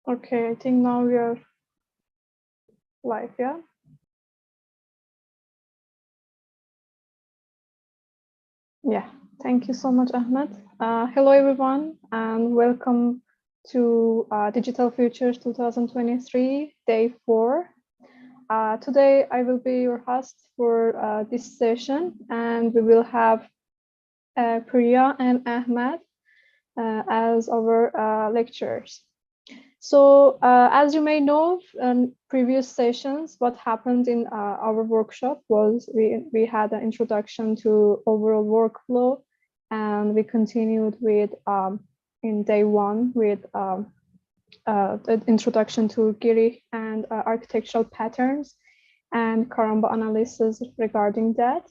Okay, I think now we are live, yeah? Yeah, thank you so much, Ahmed. Hello, everyone, and welcome to Digital Futures 2023, Day 4. Today, I will be your host for this session, and we will have Priya and Ahmed as our lecturers. So as you may know, in previous sessions, what happened in our workshop was we had an introduction to overall workflow, and we continued with in day 1 with the introduction to GIRI and architectural patterns and Karamba analysis regarding that.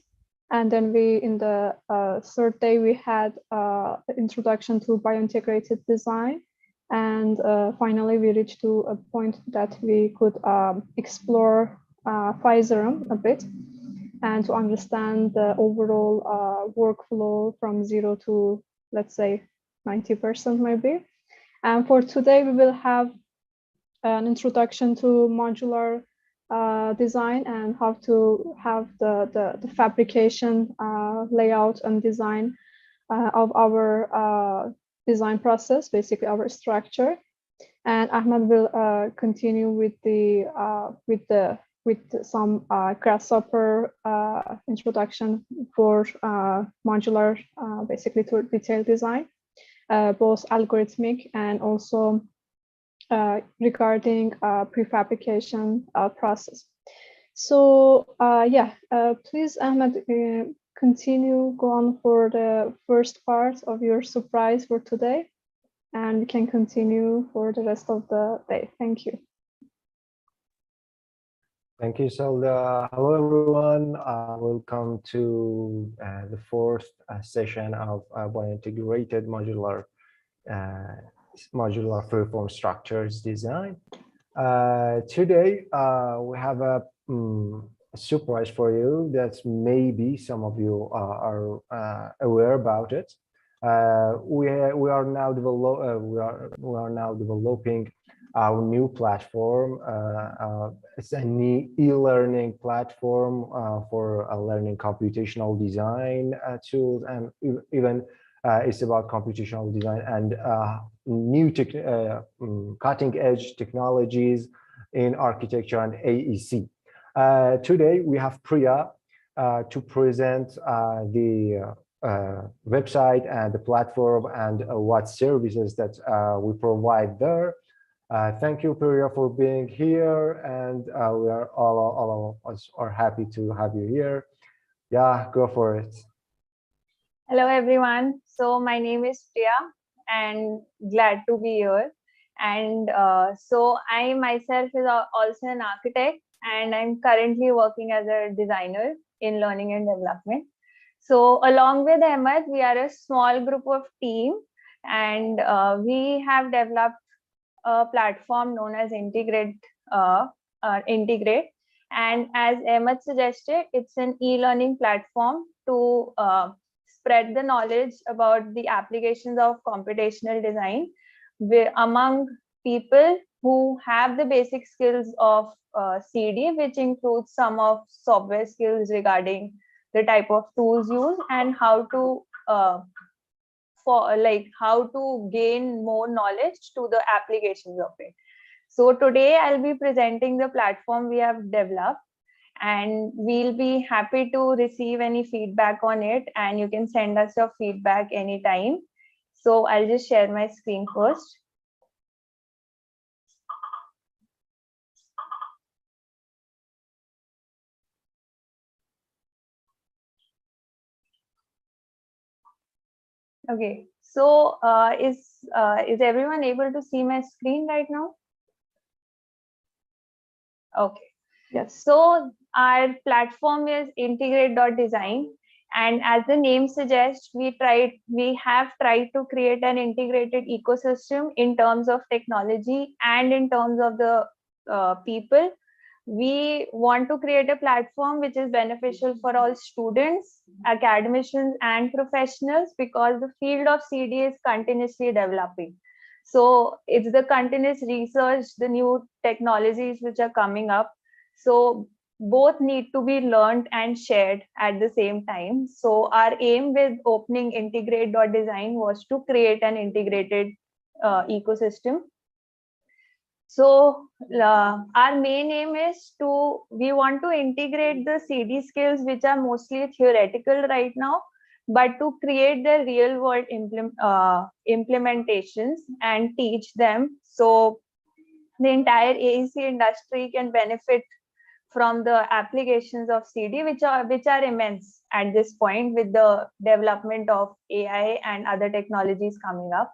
And then we, in the third day, we had the introduction to biointegrated design. And finally, we reached to a point that we could explore Pfizerum a bit and to understand the overall workflow from 0 to, let's say, 90% maybe. And for today, we will have an introduction to modular design and how to have the fabrication layout and design of our design process, basically our structure. And Ahmed will continue with some grasshopper introduction for modular, basically to detail design, both algorithmic and also regarding prefabrication process. So please, Ahmed, continue, go on for the first part of your surprise for today, and we can continue for the rest of the day. Thank you. Thank you, Selda. Hello, everyone. Welcome to the fourth session of biointegrated modular freeform structures design. Today, we have a surprise for you that maybe some of you are aware about it. We are now developing our new platform. It's an e-learning platform for learning computational design tools, and even it's about computational design and new cutting-edge technologies in architecture and AEC. Today, we have Priya to present the website and the platform and what services that we provide there. Thank you, Priya, for being here, and we are all of us are happy to have you here. Yeah, go for it. Hello, everyone. So my name is Priya, and glad to be here. And so I myself is also an architect, and I'm currently working as a designer in learning and development. So along with Ahmed, we are a small group of team, and we have developed a platform known as Integrate. And as Ahmed suggested, it's an e-learning platform to spread the knowledge about the applications of computational design among people who have the basic skills of CD, which includes some of software skills regarding the type of tools used and how to how to gain more knowledge to the applications of it. So today I'll be presenting the platform we have developed, and we'll be happy to receive any feedback on it, and you can send us your feedback anytime. So I'll just share my screen first. Okay, so is everyone able to see my screen right now? Okay. Yes. So our platform is integrate.design, and as the name suggests, we have tried to create an integrated ecosystem in terms of technology and in terms of the people. We want to create a platform which is beneficial for all students, academicians, and professionals, because the field of CD is continuously developing. So it's the continuous research, the new technologies which are coming up. So both need to be learned and shared at the same time. So our aim with opening integrate.design was to create an integrated ecosystem. So our main aim is we want to integrate the CD skills, which are mostly theoretical right now, but to create the real world implementations and teach them. So the entire AEC industry can benefit from the applications of CD, which are immense at this point with the development of AI and other technologies coming up.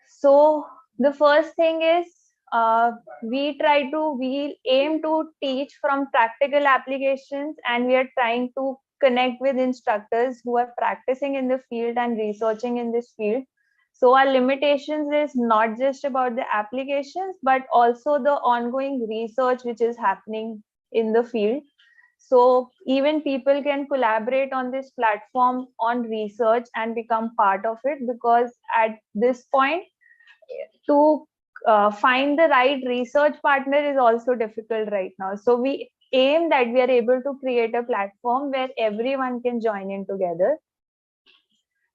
So the first thing is we aim to teach from practical applications, and we are trying to connect with instructors who are practicing in the field and researching in this field. So our limitations is not just about the applications, but also the ongoing research which is happening in the field. So even people can collaborate on this platform on research and become part of it, because at this point, to find the right research partner is also difficult right now. So we aim that we are able to create a platform where everyone can join in together.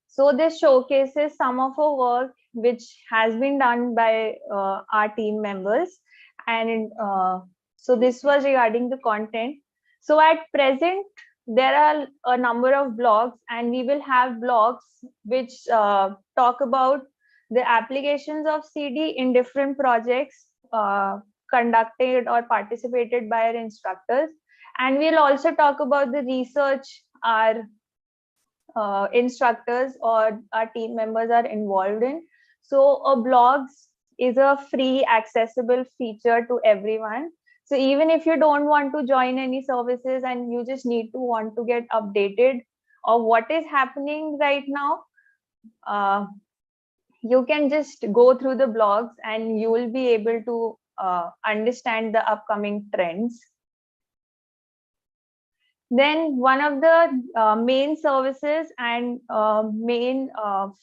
So this showcases some of our work which has been done by our team members. And so this was regarding the content. So at present, there are a number of blogs, and we will have blogs which talk about the applications of CD in different projects conducted or participated by our instructors. And we'll also talk about the research our instructors or our team members are involved in. So a blogs is a free accessible feature to everyone. So even if you don't want to join any services and you just want to get updated of what is happening right now, you can just go through the blogs and you will be able to understand the upcoming trends. Then one of the main services and main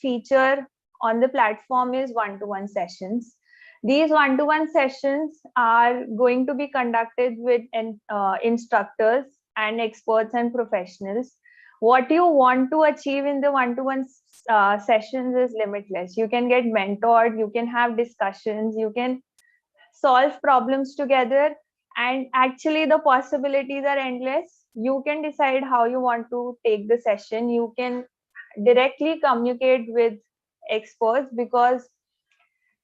feature on the platform is one-to-one sessions. These one-to-one sessions are going to be conducted with instructors and experts and professionals. What you want to achieve in the one-to-one sessions is limitless. You can get mentored, you can have discussions, you can solve problems together, and actually the possibilities are endless. You can decide how you want to take the session. You can directly communicate with experts, because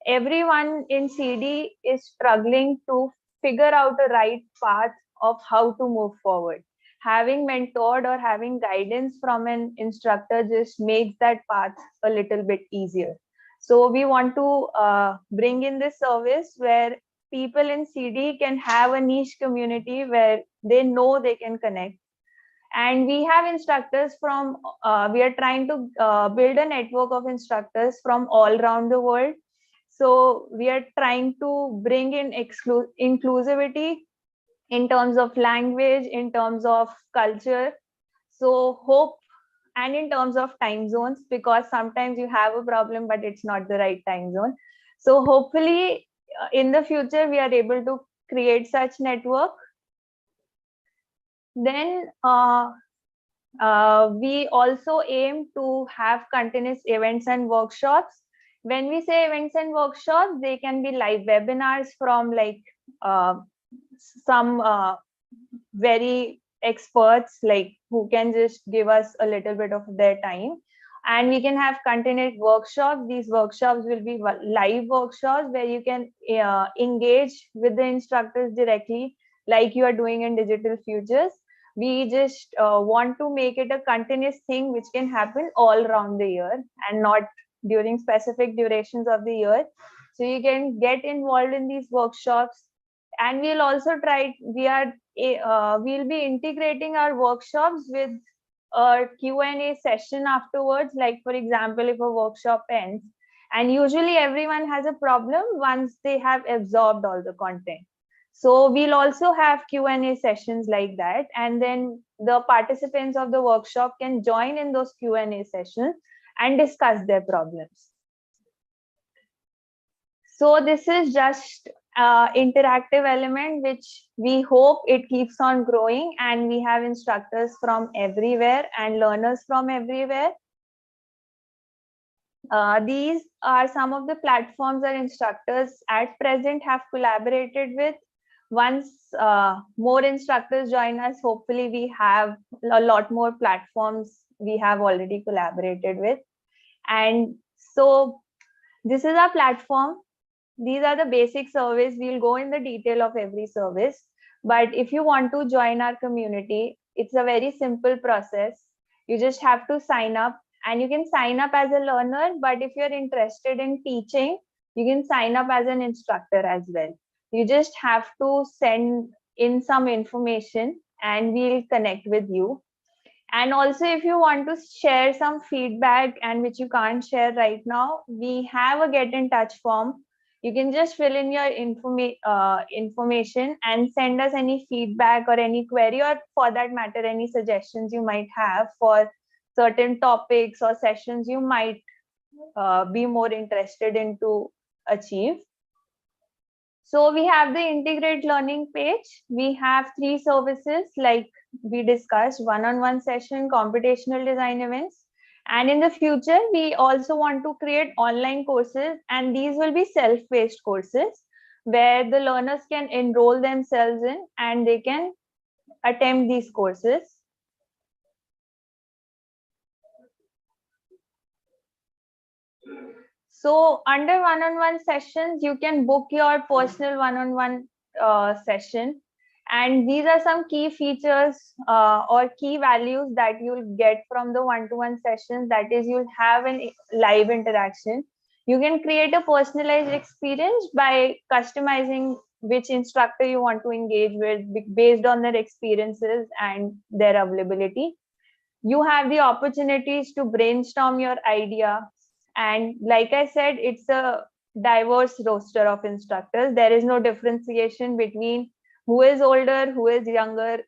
everyone in CD is struggling to figure out a right path of how to move forward. Having mentored or having guidance from an instructor just makes that path a little bit easier. So we want to bring in this service where people in CD can have a niche community where they know they can connect. And we have instructors from, we are trying to build a network of instructors from all around the world. So we are trying to bring in inclusivity in terms of language, in terms of culture. So hope, and in terms of time zones, because sometimes you have a problem, but it's not the right time zone. So hopefully in the future, we are able to create such network. Then we also aim to have continuous events and workshops. When we say events and workshops, they can be live webinars from like some very experts, like who can just give us a little bit of their time. And we can have continuous workshops. These workshops will be live workshops where you can engage with the instructors directly, like you are doing in Digital Futures. We just want to make it a continuous thing which can happen all around the year and not during specific durations of the year. So you can get involved in these workshops. And we'll also try, we'll be integrating our workshops with a Q&A session afterwards. Like, for example, if a workshop ends, and usually everyone has a problem once they have absorbed all the content. So we'll also have Q&A sessions like that. And then the participants of the workshop can join in those Q&A sessions and discuss their problems. So this is just interactive element which we hope it keeps on growing, and we have instructors from everywhere and learners from everywhere. These are some of the platforms that instructors at present have collaborated with. Once more instructors join us, hopefully we have a lot more platforms we have already collaborated with. And so this is our platform. These are the basic service. We'll go in the detail of every service. But if you want to join our community, it's a very simple process. You just have to sign up, and you can sign up as a learner. But if you're interested in teaching, you can sign up as an instructor as well. You just have to send in some information and we'll connect with you. And also, if you want to share some feedback and which you can't share right now, we have a get in touch form. You can just fill in your information and send us any feedback or any query, or for that matter, any suggestions you might have for certain topics or sessions you might be more interested in to achieve. So we have the integrate learning page. We have 3 services like we discussed: one-on-one session, computational design events. And in the future, we also want to create online courses, and these will be self-paced courses where the learners can enroll themselves in and they can attempt these courses. So under one-on-one sessions, you can book your personal one-on-one session. And these are some key features or key values that you'll get from the one-to-one sessions. That is, you'll have a live interaction. You can create a personalized experience by customizing which instructor you want to engage with based on their experiences and their availability. You have the opportunities to brainstorm your idea. And like I said, it's a diverse roster of instructors. There is no differentiation between who is older, who is younger,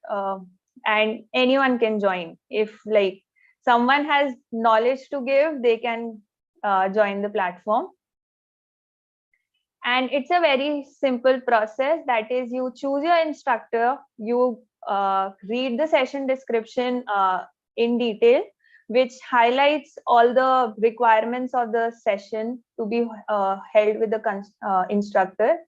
and anyone can join. If like someone has knowledge to give, they can join the platform. And it's a very simple process. That is, you choose your instructor, you read the session description in detail, which highlights all the requirements of the session to be held with the instructor.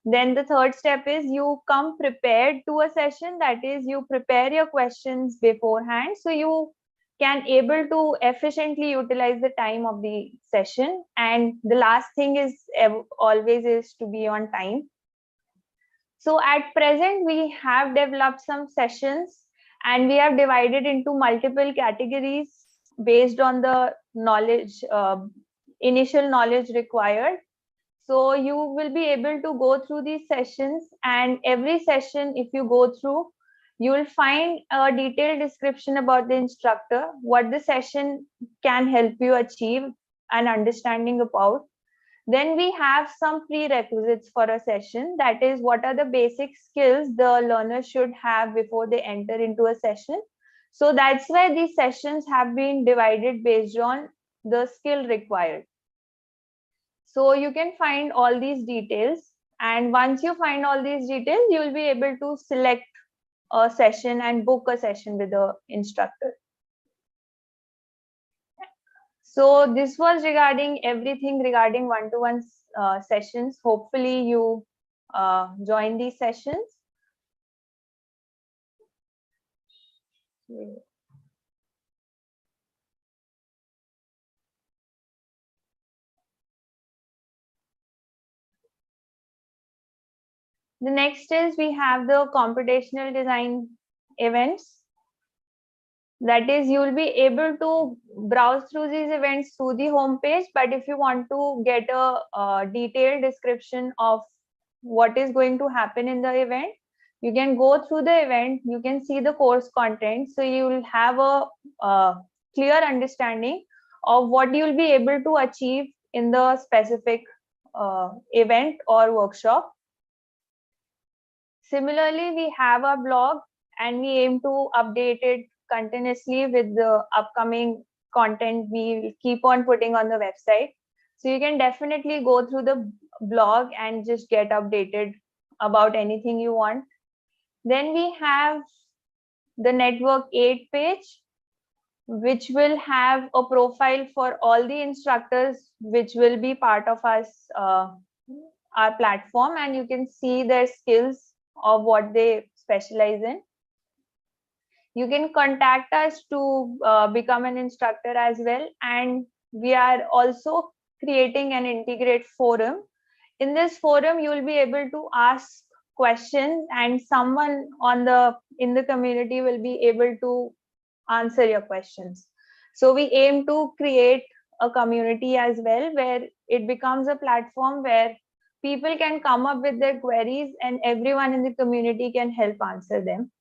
Then the third step is you come prepared to a session. That is, you prepare your questions beforehand, so you can able to efficiently utilize the time of the session. And the last thing is always is to be on time. So at present, we have developed some sessions and we have divided into multiple categories based on the knowledge, initial knowledge required. So you will be able to go through these sessions, and every session, if you go through, you will find a detailed description about the instructor, what the session can help you achieve, an understanding about. Then we have some prerequisites for a session. That is, what are the basic skills the learner should have before they enter into a session. So that's why these sessions have been divided based on the skill required. So you can find all these details. And once you find all these details, you will be able to select a session and book a session with the instructor. So this was regarding everything regarding one-to-one sessions. Hopefully you join these sessions. The next is we have the computational design events. That is, you will be able to browse through these events through the homepage. But if you want to get a detailed description of what is going to happen in the event, you can go through the event, you can see the course content. So you will have a clear understanding of what you will be able to achieve in the specific event or workshop. Similarly, we have a blog and we aim to update it continuously with the upcoming content we will keep on putting on the website. So you can definitely go through the blog and just get updated about anything you want. Then we have the Network 8 page, which will have a profile for all the instructors which will be part of our platform, and you can see their skills of what they specialize in. You can contact us to become an instructor as well, and we are also creating an integrate forum. In this forum, you will be able to ask questions, and someone in the community will be able to answer your questions. So we aim to create a community as well, where it becomes a platform where people can come up with their queries and everyone in the community can help answer them.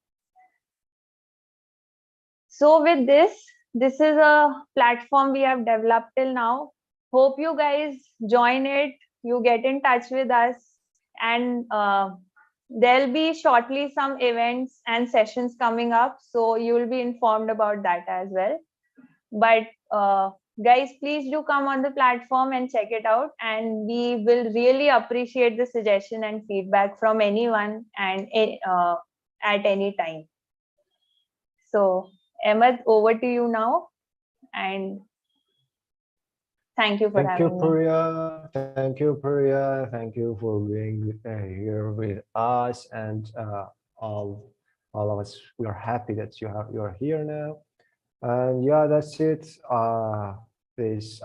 So with this is a platform we have developed till now. Hope you guys join it, you get in touch with us, and there'll be shortly some events and sessions coming up, so you will be informed about that as well. But guys, please do come on the platform and check it out, and we will really appreciate the suggestion and feedback from anyone and at any time. So Ahmed, over to you now, and thank you for having me. Thank you, Priya. Thank you for being here with us, and all of us. We are happy that you are here now. And yeah, that's it. This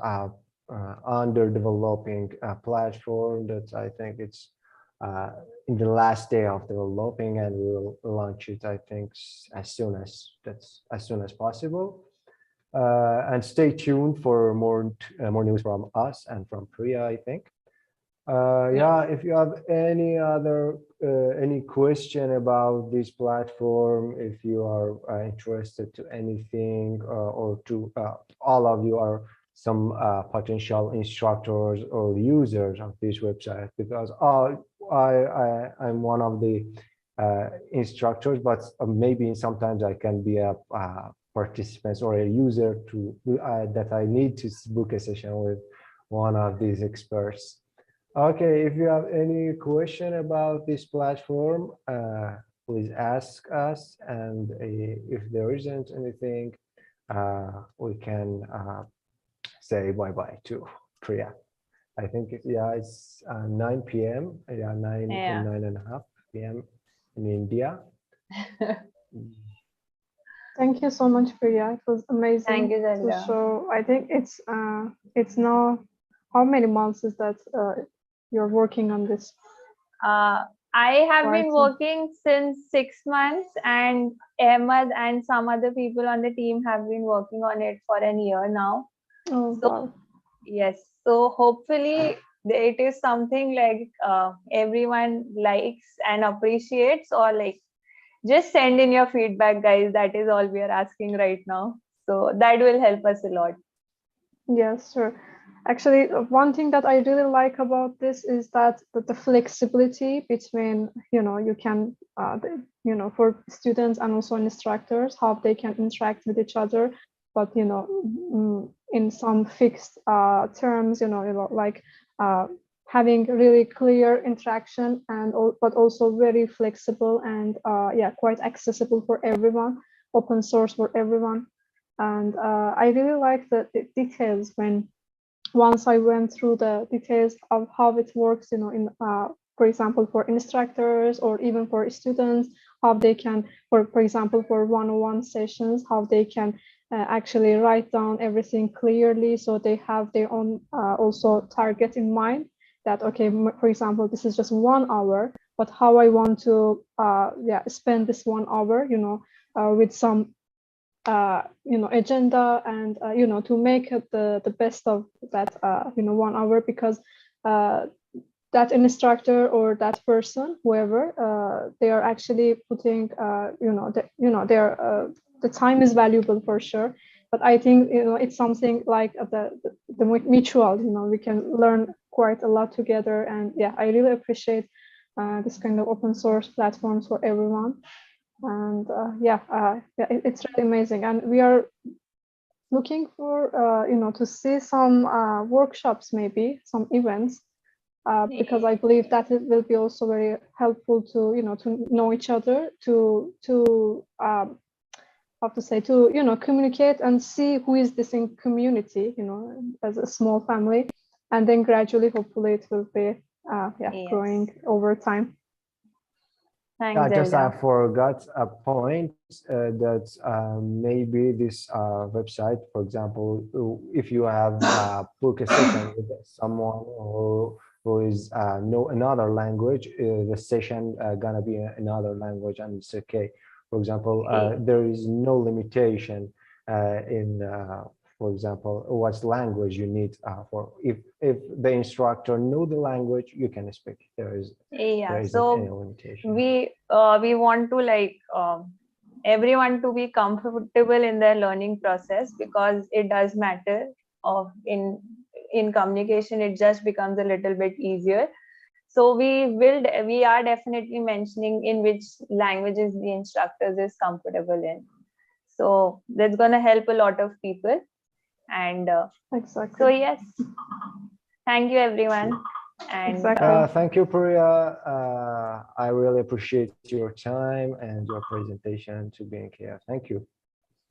underdeveloping platform that I think it's in the last day of developing, and we will launch it, I think, as soon as possible. And stay tuned for more news from us and from Priya, I think. Yeah, if you have any question about this platform, if you are interested to anything, or to all of you are some potential instructors or users of this website, because I'm one of the instructors, but maybe sometimes I can be a participant or a user that I need to book a session with one of these experts. Okay, if you have any question about this platform, please ask us, and if there isn't anything, we can say bye-bye to Priya. I think it's 9 p.m. Yeah, 9:30 p.m. in India. Thank you so much, Priya. It was amazing. Thank you, Selda. So I think it's now, how many months is that you're working on this? I have been working since 6 months, and Ahmed and some other people on the team have been working on it for a year now. Oh, so, wow. Yes. So hopefully it is something like everyone likes and appreciates, or like just send in your feedback, guys. That is all we are asking right now. So that will help us a lot. Yes, sure. Actually, one thing that I really like about this is that the flexibility between, you can, for students and also instructors, how they can interact with each other, but, in some fixed terms, like having really clear interaction, but also very flexible and quite accessible for everyone, open source for everyone. And I really like the details once I went through the details of how it works, for example, for instructors or even for students, how they can, for example, for one-on-one sessions, how they can actually write down everything clearly, so they have their own also target in mind, that, okay, for example, this is just 1 hour, but how I want to spend this 1 hour, with some agenda, and to make it the best of that 1 hour, because that instructor or that person, whoever, they are actually putting the time is valuable for sure. But I think it's something like the mutual, we can learn quite a lot together. And I really appreciate this kind of open source platforms for everyone. And it's really amazing, and we are looking for, to see some workshops, maybe some events, because I believe that it will be also very helpful to, to know each other, to how to say, to, communicate and see who is this in community, as a small family, and then gradually, hopefully, it will be, growing over time. Thanks, I just Zelda. forgot a point that maybe this website, for example, if you have book a session with someone who is know another language, the session gonna be another language, and it's okay. For example, there is no limitation in for example, what language you need for. If the instructor know the language, you can speak. There isn't any limitation. We want to like everyone to be comfortable in their learning process, because it does matter. In communication, it just becomes a little bit easier. So we are definitely mentioning in which languages the instructors is comfortable in. So that's gonna help a lot of people. And Exactly. so yes, thank you everyone. And exactly. Thank you, Priya. I really appreciate your time and your presentation to being here. Thank you.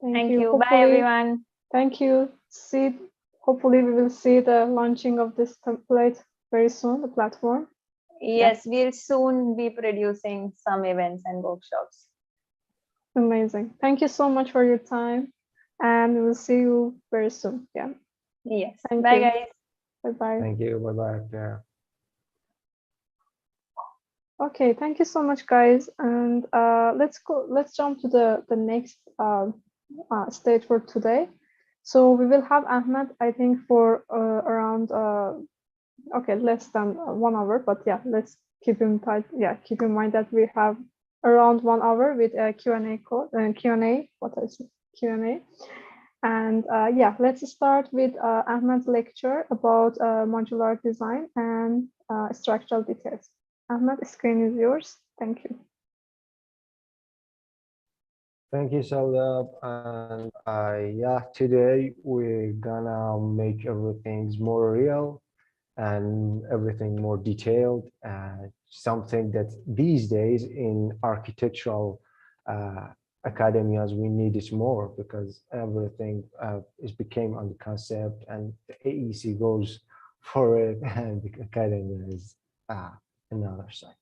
Thank you. Bye everyone. Thank you. Hopefully we will see the launching of this template very soon, the platform. Yes, we'll soon be producing some events and workshops. Amazing. Thank you so much for your time, and we will see you very soon. Yeah. Yes. Bye, guys. Bye-bye. Thank you. Bye-bye. Yeah. Okay, thank you so much, guys. And let's jump to the next stage for today. So we will have Ahmed, I think, for around less than 1 hour, but yeah, let's keep in touch. Yeah, keep in mind that we have around 1 hour with a Q&A code and Q&A. What is Q&A? And let's start with Ahmed's lecture about modular design and structural details. Ahmed, the screen is yours. Thank you. Thank you, Selda. And today we're gonna make everything more real and everything more detailed. Something that these days in architectural academias we need it more, because everything is became on the concept, and the AEC goes for it, and the academia is another side.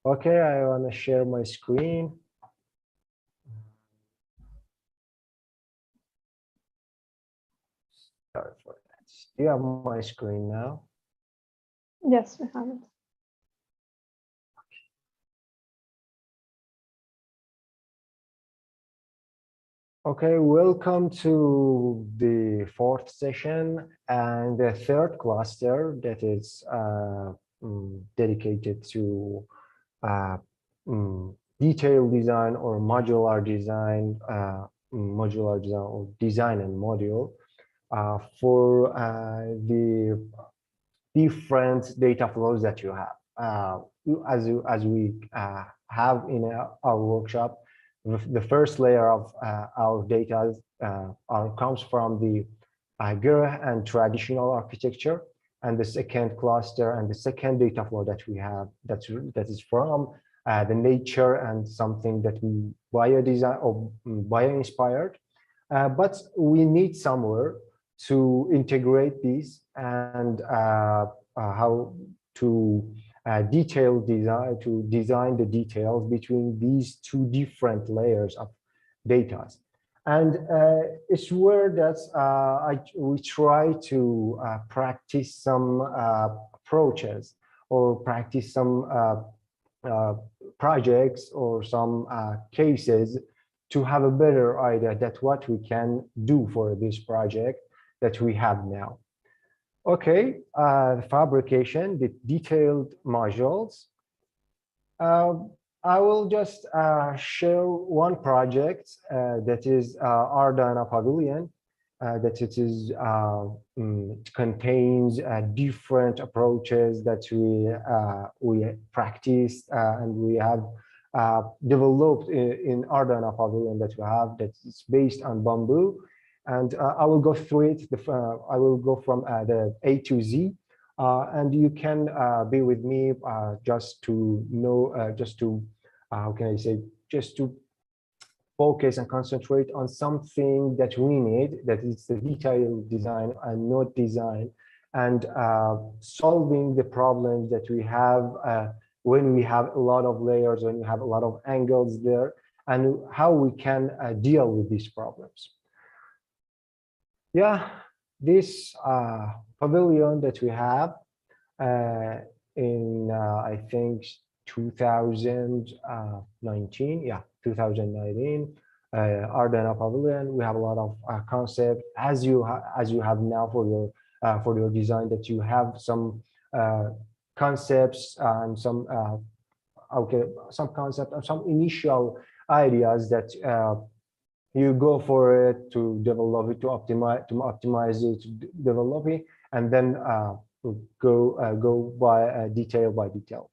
Okay, I want to share my screen. Sorry for that. Do you have my screen now? Yes, we have it. Okay, welcome to the fourth session and the third cluster that is dedicated to detailed design or modular design, or design and module for the different data flows that you have. As we have in our workshop, the first layer of our data comes from the Gira and traditional architecture, and the second cluster and the second data flow that we have that is from the nature and something that we bio-design or bio-inspired, but we need somewhere to integrate these and how to design the details between these two different layers of data. And it's where that we try to practice some approaches or practice some projects or some cases to have a better idea that what we can do for this project that we have now. Okay, fabrication, the detailed modules. I will just share one project that is Ardaena Pavilion, that it is it contains different approaches that we practiced and we have developed in Ardaena Pavilion that we have, that is based on bamboo. and I will go through it. I will go from the A to Z, and you can be with me just to know, just to, how can I say, just to focus and concentrate on something that we need, that is the detailed design and node design, and solving the problems that we have when we have a lot of layers, when we have a lot of angles there, and how we can deal with these problems. Yeah, this pavilion that we have in, I think, 2019, yeah, 2019, Ardaena Pavilion. We have a lot of concept as you have now for your design, that you have some concepts and some some concept or some initial ideas that you go for it to develop it, to optimize it, to develop it, and then go by detail by detail.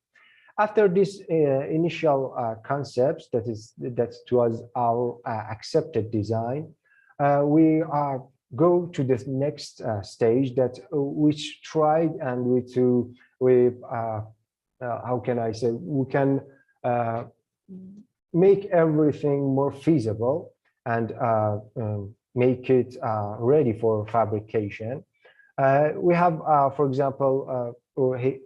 After this initial concepts, that was our accepted design, we go to this next stage, that which tried, and we how can I say, we can make everything more feasible and make it ready for fabrication. We have, for example, we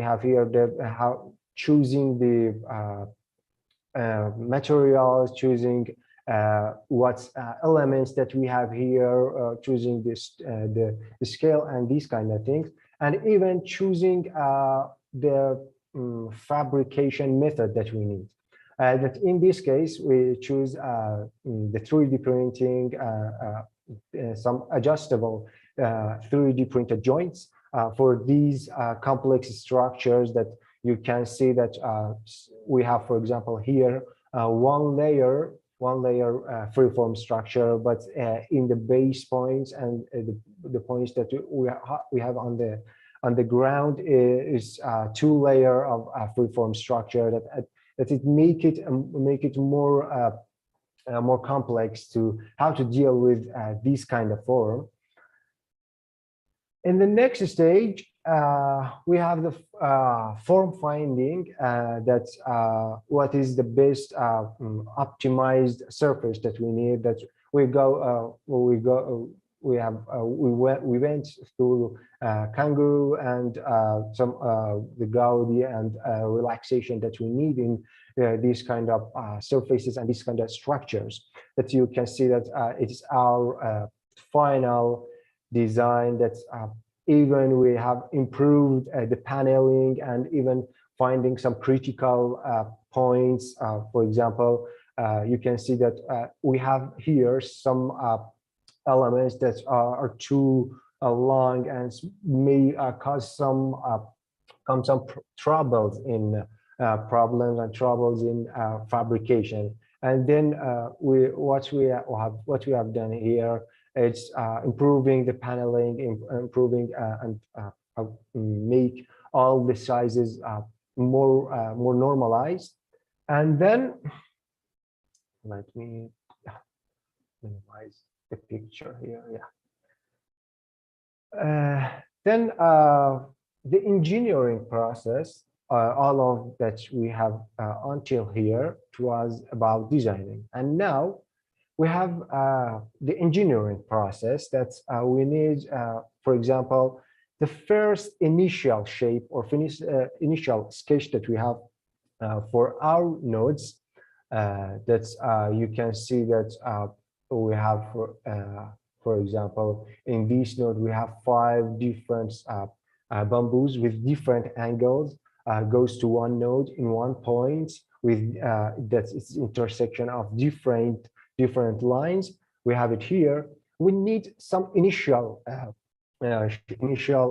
have here how choosing the materials, choosing what elements that we have here, choosing this the scale and these kind of things, and even choosing the fabrication method that we need. That in this case we choose the 3D printing, some adjustable 3D printed joints for these complex structures that you can see that we have, for example, here one layer freeform structure, but in the base points and the points that we have on the ground is 2 layers of freeform structure that it make it more complex to how to deal with this kind of form. In the next stage, we have the form finding. That's what is the best optimized surface that we need. That we went through kangaroo and some the Gaudi and relaxation that we need in these kind of surfaces and these kind of structures. That you can see that it is our final design. That's even we have improved the paneling and even finding some critical points. For example, you can see that we have here some elements that are too long and may cause some troubles in troubles in fabrication. And then what we have done here, it's improving the paneling, improving and make all the sizes more normalized. And then let me minimize the picture here. Yeah. Then the engineering process, all of that we have until here, it was about designing, and now we have the engineering process that we need, for example, the first initial shape or initial sketch that we have for our nodes. That's you can see that we have, for example, in this node we have 5 different bamboos with different angles, goes to one node in one point with that's its intersection of different lines. We have it here. We need some initial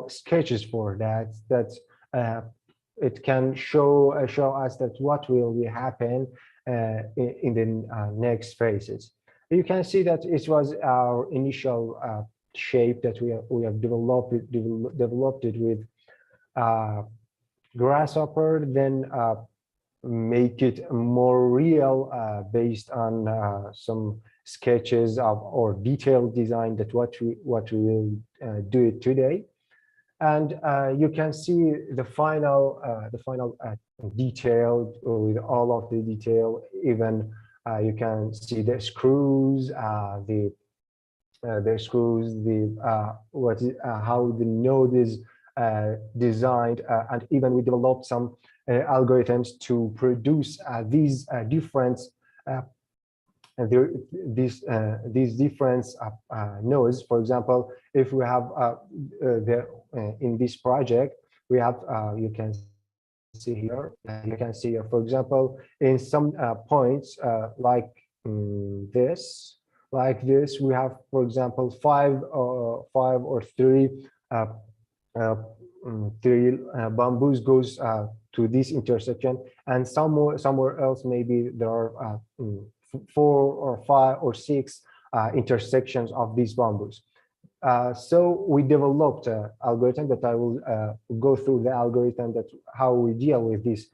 sketches for that. It can show us that what will happen in the next phases. You can see that it was our initial shape that we have developed it with grasshopper, then make it more real based on some sketches of or detailed design that what we will do it today. And you can see the final detail with all of the detail. Even you can see the screws, the screws, how the node is designed, and even we developed some algorithms to produce these different these different nodes. For example, if we have in this project, we have you can see here, for example, in some points like this, we have, for example, five or three bamboos goes to this intersection, and somewhere else maybe there are 4 or 5 or 6 intersections of these bamboos. So we developed an algorithm that I will go through the algorithm that how we deal with these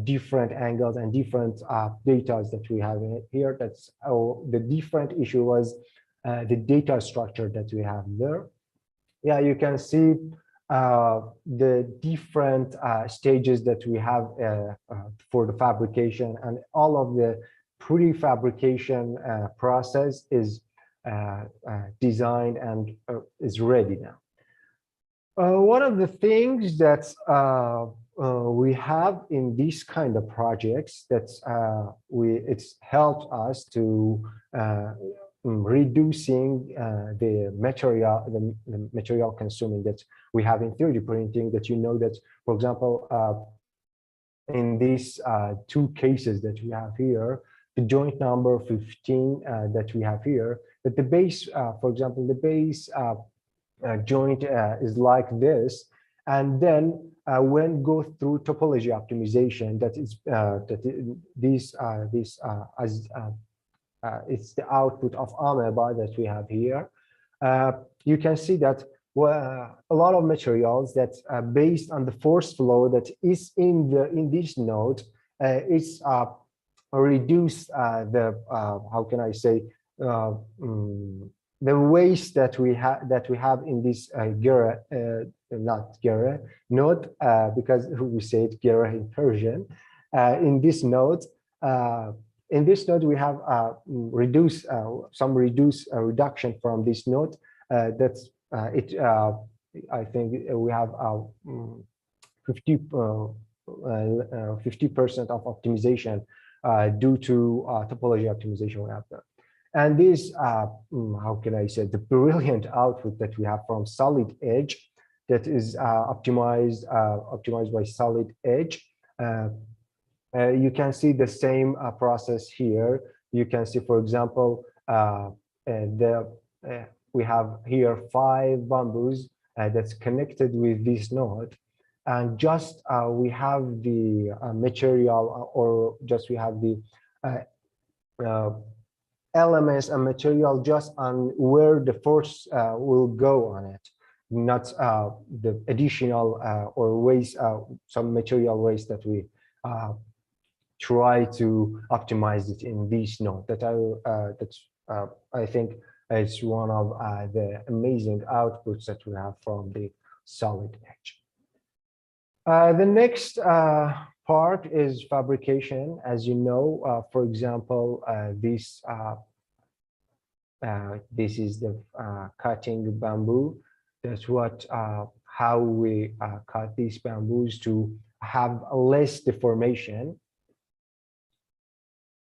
different angles and different data that we have in here. That's the different issue was the data structure that we have there. Yeah, you can see the different stages that we have for the fabrication, and all of the prefabrication process is designed and is ready now. One of the things that we have in these kind of projects that it's helped us to reducing the material consuming that we have in 3D printing. That you know that, for example, in these 2 cases that we have here, the joint number 15 that we have here, that the base, for example, the base joint is like this, and then when go through topology optimization, that is it's the output of Ahmed that we have here. You can see that a lot of materials that based on the force flow that is in this node, it's reduce the how can I say the waste that we have in this node, because we say it Gera in Persian. In this node we have reduction from this node. That's it. I think we have 50% of optimization due to topology optimization we have there. And this, how can I say, the brilliant output that we have from solid edge, that is optimized by solid edge. You can see the same process here. You can see, for example, we have here 5 bamboos that's connected with this node, and just we have the material, or just we have the elements and material just on where the force will go on it, not the additional or waste, some material waste that we try to optimize it in this node. That I think it's one of the amazing outputs that we have from the solid edge. The next part is fabrication. As you know, for example, this is the cutting bamboo. That's what how we cut these bamboos to have less deformation.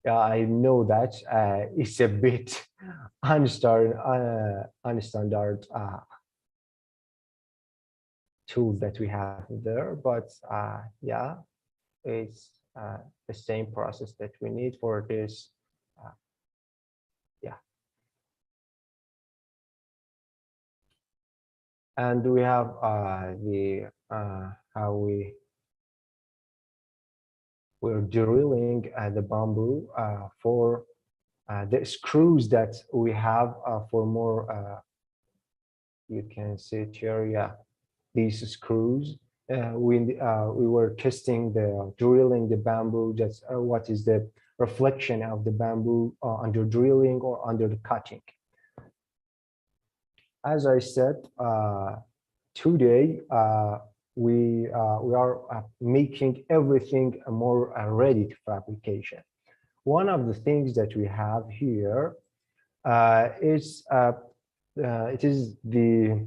I know that it's a bit unstandard tools that we have there, but yeah, it's the same process that we need for this. Yeah, and we have the how we're drilling the bamboo for the screws that we have for more. You can see it here. Yeah, these screws. We were testing the drilling the bamboo. That's what is the reflection of the bamboo under drilling or under the cutting. As I said, today we are making everything more ready to fabrication. One of the things that we have here is it is the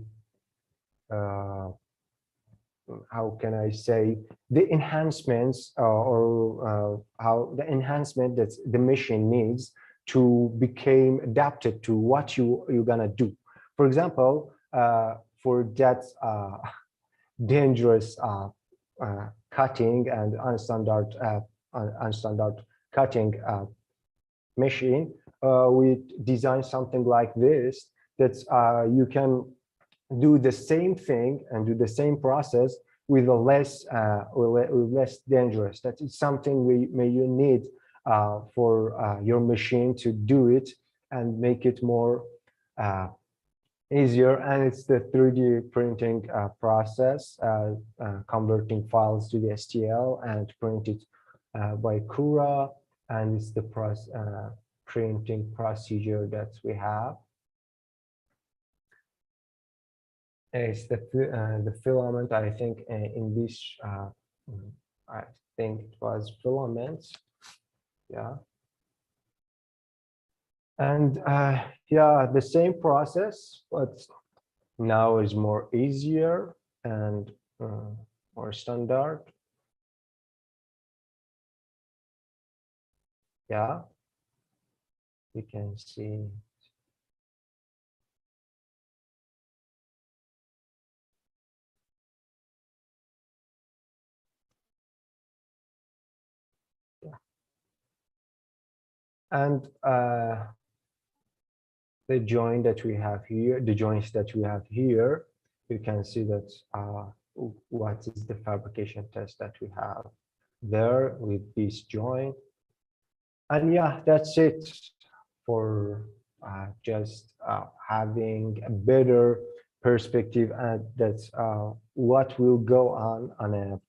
how can I say, the enhancements or how the enhancement that the machine needs to become adapted to what you're gonna do. For example, for that dangerous cutting and unstandard cutting machine, we design something like this that you can do the same thing and do the same process with a less dangerous. That is something you need for your machine to do it and make it more easier. And it's the 3D printing process, converting files to the STL and print it by Cura, and it's the printing procedure that we have. It's the filament. I think in this, I think it was filaments, yeah. And yeah, the same process, but now is more easier and more standard. Yeah, you can see. Yeah. And the joint that we have here, the joints that we have here, you can see that what is the fabrication test that we have there with this joint. And yeah, that's it for just having a better perspective, and that's what will go on a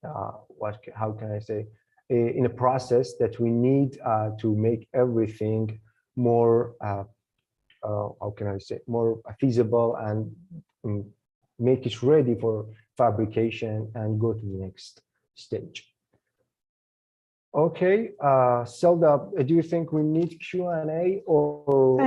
how can I say, in a process that we need to make everything more how can I say, more feasible and make it ready for fabrication and go to the next stage. Okay, Selda, do you think we need Q&A, or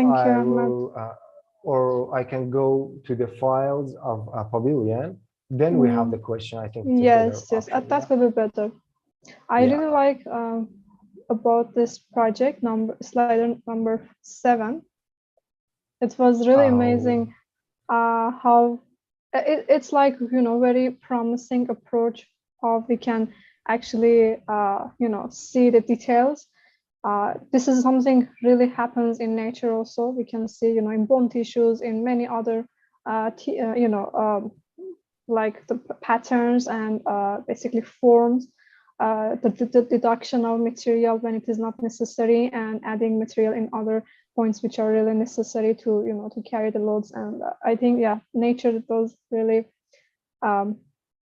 or I can go to the files of Pavilion? Then we have the question. I think. Yes, that will be better. I really like about this project slide number 7. It was really amazing how it's like, you know, very promising approach how we can actually you know, see the details. This is something really happens in nature also. We can see, you know, in bone tissues, in many other you know, like the patterns and basically forms, the deduction of material when it is not necessary, and adding material in other points which are really necessary to, you know, to carry the loads. And I think, yeah, nature does really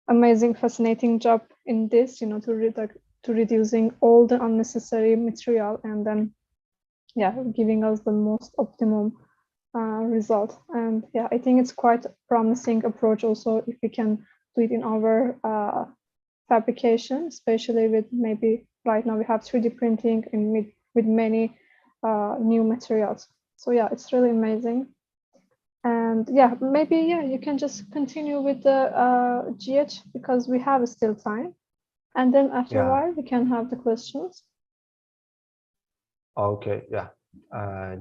amazing, fascinating job in this, you know, to reducing all the unnecessary material, and then, yeah, giving us the most optimum result. And yeah, I think it's quite a promising approach also if we can do it in our fabrication, especially with maybe right now we have 3D printing and with many new materials. So yeah, it's really amazing. And yeah, maybe, yeah, you can just continue with the GH because we have still time. And then after a while, we can have the questions. Okay, yeah.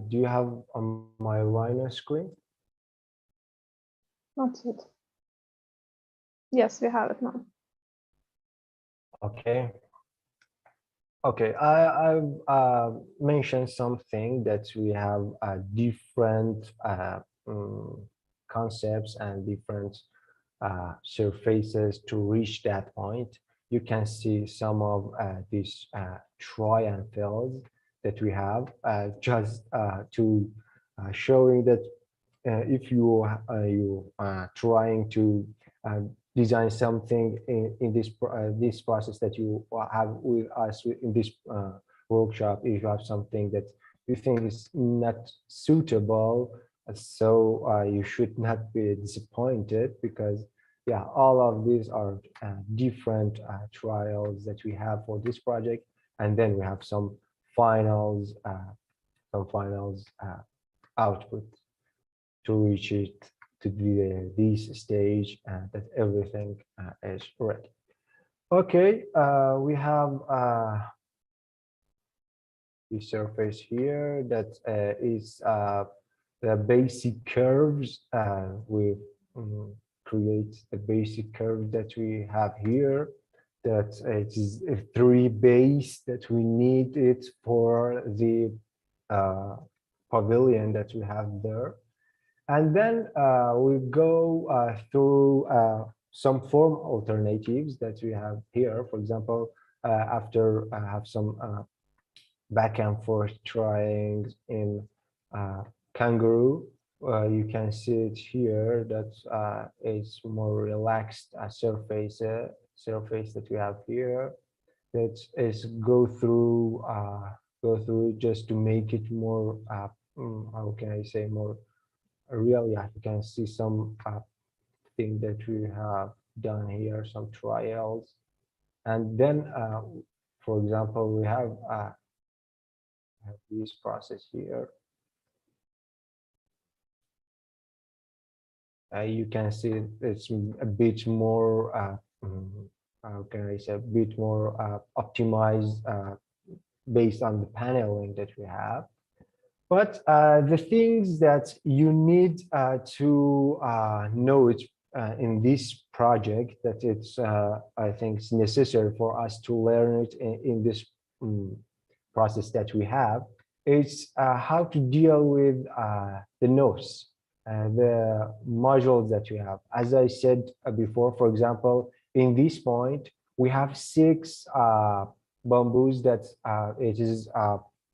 Do you have my Rhino screen? Not yet. Yes, we have it now. Okay. Okay, I've mentioned something that we have different concepts and different surfaces to reach that point. You can see some of these triangles that we have just to showing that if you trying to design something in this process that you have with us in this workshop, if you have something that you think is not suitable, so you should not be disappointed, because yeah, all of these are different trials that we have for this project, and then we have some finals output to reach it to this stage, that everything is ready. Okay, we have the surface here that is the basic curves. We create the basic curve that we have here, that it is a 3 base that we need it for the pavilion that we have there. And then we go through some form alternatives that we have here. For example, after I have some back and forth trying in kangaroo, you can see it here that it's more relaxed surface that we have here. That is go through just to make it more how can I say, more real. Yeah, you can see some thing that we have done here, some trials. And then for example, we have this process here. You can see it's a bit more how can I say, a bit more optimized based on the paneling that we have. But the things that you need to know it in this project, that it's I think it's necessary for us to learn it in this process that we have, is how to deal with the nodes, the modules that we have. As I said before, for example, in this point, we have 6 bamboos that it is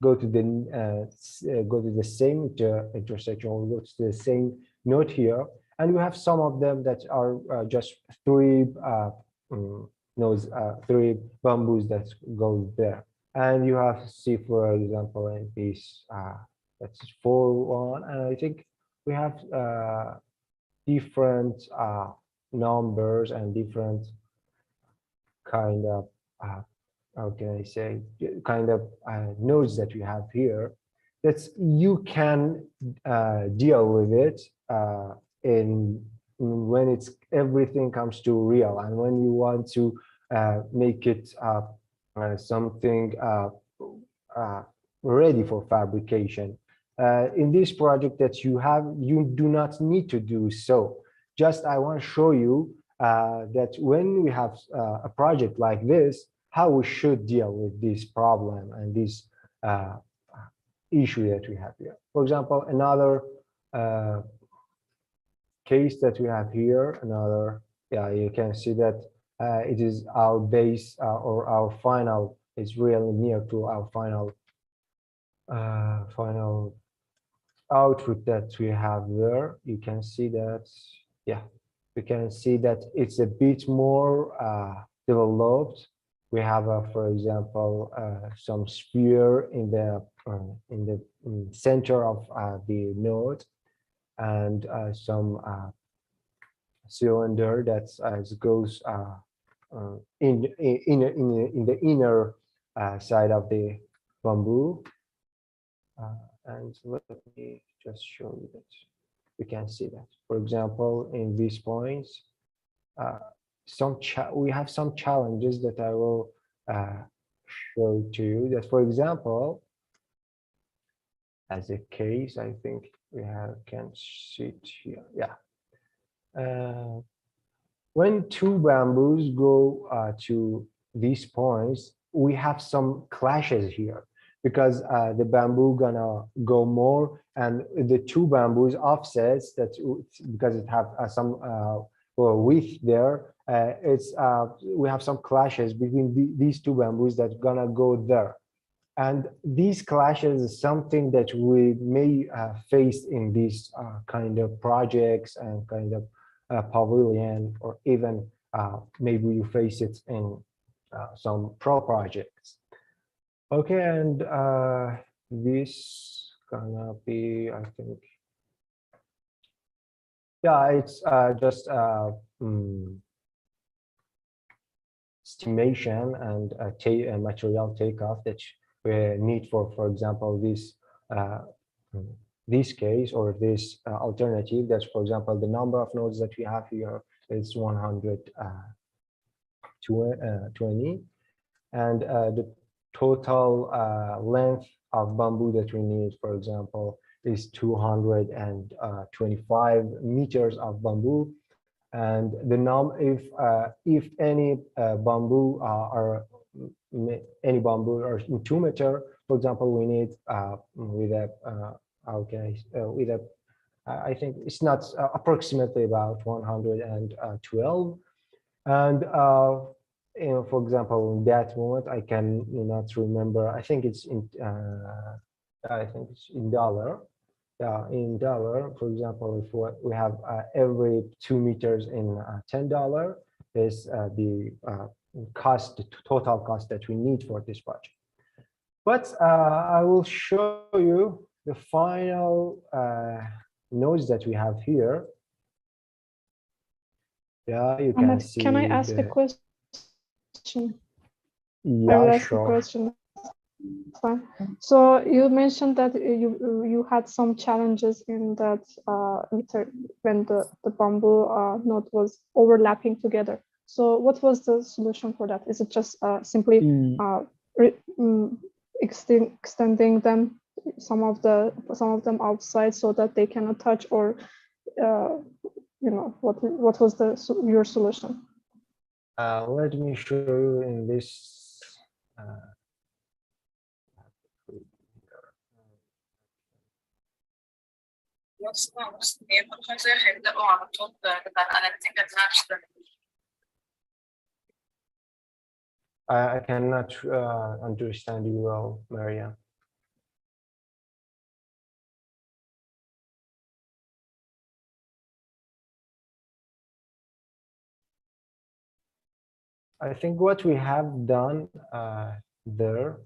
go to the same intersection, or go to the same node here, and we have some of them that are just 3 nodes, 3 bamboos that go there. And you have, see, for example, in this that's 4-1, and I think we have different numbers and different kind of how can I say, kind of nodes that we have here, that you can deal with it when it's everything comes to real, and when you want to make it something ready for fabrication. In this project that you have, you do not need to do so. Just I want to show you that when we have a project like this, how we should deal with this problem and this issue that we have here. For example, another case that we have here, yeah, you can see that it is our base or our final is really near to our final output that we have there. You can see that, yeah, you can see that it's a bit more developed. We have, for example, some sphere in the center of the node, and some cylinder that goes in the inner side of the bamboo. And let me just show you that you can see that. For example, in these points, we have some challenges that I will show to you. That, for example, as a case, I think we can see it here. Yeah. When 2 bamboos go to these points, we have some clashes here, because the bamboo gonna go more, and the 2 bamboos offsets that, because it have some width there. We have some clashes between these 2 bamboos that gonna go there, and these clashes is something that we may face in these kind of projects and kind of pavilion, or even maybe you face it in some pro projects. Okay, and this gonna be, I think, yeah, it's just estimation and material takeoff that we need for example, uh, this case or this alternative. That's, for example, the number of nodes that we have here is 120, and the total length of bamboo that we need, for example, is 225 meters of bamboo. And the if any bamboo or any bamboo or in 2 meter, for example, we need with a okay with a I think it's not approximately about 112. And for example, in that moment, I can not remember. I think it's in dollar. Yeah, in dollar, for example, if we have every 2 meters in $10 is the cost, the total cost that we need for this project. But I will show you the final nodes that we have here. Yeah, you can see. Can I ask a question? Yeah, sure. Fine. So you mentioned that you had some challenges in that when the bamboo node was overlapping together. So what was the solution for that? Is it just simply extending them, some of them outside so that they cannot touch, or what was your solution? Let me show you in this. I cannot understand you well, Maria. I think what we have done there,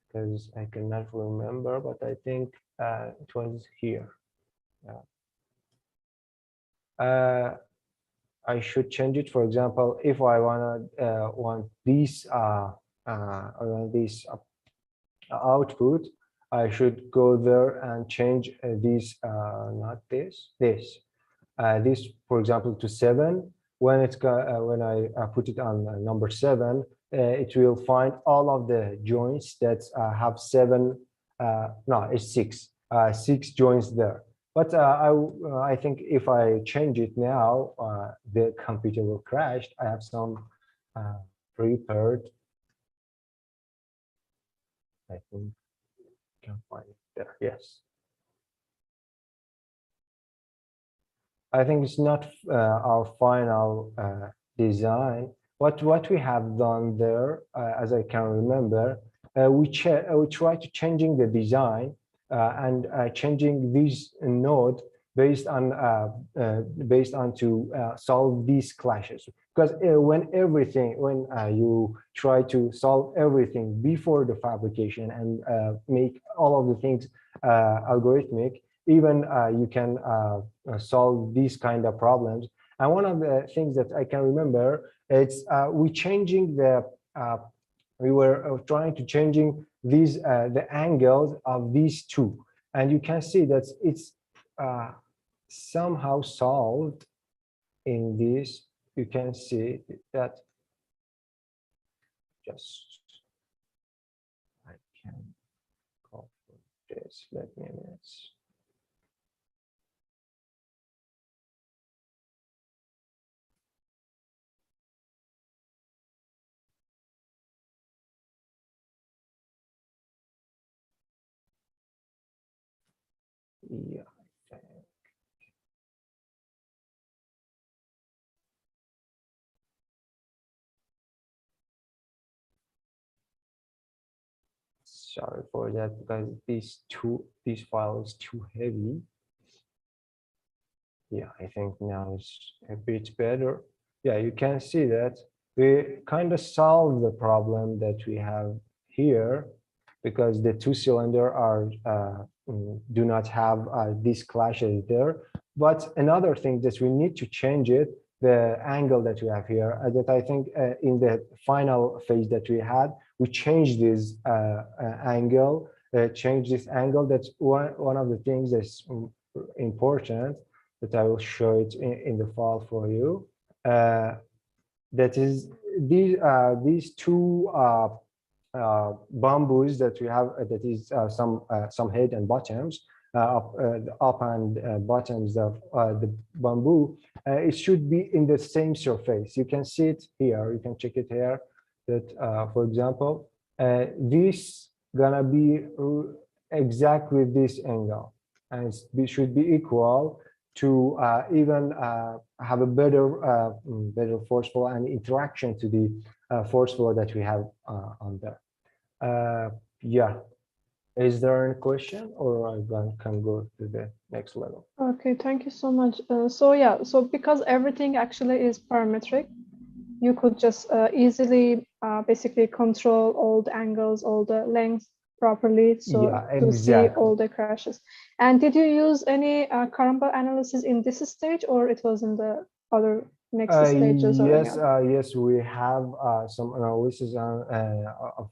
because I cannot remember, but I think it was here. Yeah. I should change it. For example, if I want this output, I should go there and change this, not this, this, for example, to 7. When it's when I put it on number 7, it will find all of the joints that have 7. No, it's 6. 6 joints there. But I think if I change it now, the computer will crash. I have some prepared. I think I can find it there. Yes. I think it's not our final design. What we have done there, as I can remember, we try to changing the design and changing this node based on to solve these clashes. Because when you try to solve everything before the fabrication and make all of the things algorithmic, even you can solve these kind of problems. And one of the things that I can remember, it's we were trying to changing these the angles of these two, and you can see that it's somehow solved in this. You can see that just I can go for this. Let me minutes. Yeah, I think. Sorry for that, because this file is too heavy. Yeah, I think now it's a bit better. Yeah, you can see that we kind of solved the problem that we have here. because the two cylinder are do not have these clashes there. But another thing that we need to change it, the angle that we have here, that I think in the final phase that we had, we changed this angle, change this angle. That's one of the things that's important, that I will show it in the file for you. That is these two bamboos that we have, that is some head and bottoms, up and bottoms of the bamboo. It should be in the same surface. You can see it here. You can check it here. That, for example, this gonna be exactly this angle, and it should be equal to even have a better force flow and interaction to the force flow that we have on there. Yeah. Is there any question, or I can go to the next level? Okay, thank you so much. So yeah, so because everything actually is parametric, you could just easily basically control all the angles, all the lengths properly, so Yeah, to see exactly. all the crashes. And did you use any Karamba analysis in this stage, or it was in the other next stages? Yes, yes, we have some analysis of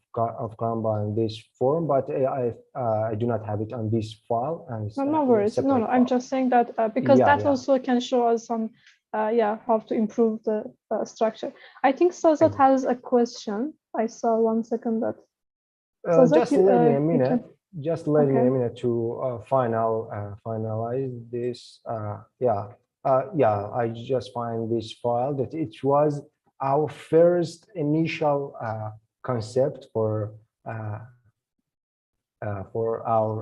Karamba in this form, but I do not have it on this file. And No worries. No, I'm just saying that because that also can show us some, yeah, how to improve the structure. I think Sazat has a question. I saw 1 second that. Sazat, just let me a minute. Just let me a minute to finalize this. Yeah. Yeah, I just find this file that it was our first initial concept for our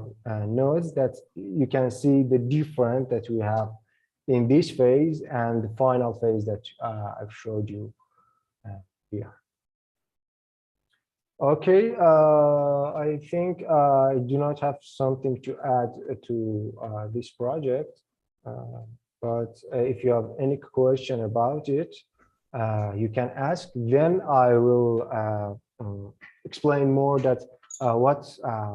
nodes, that you can see the difference that we have in this phase and the final phase that I've showed you here. Okay, I think I do not have something to add to this project. But if you have any question about it, you can ask. Then I will explain more that what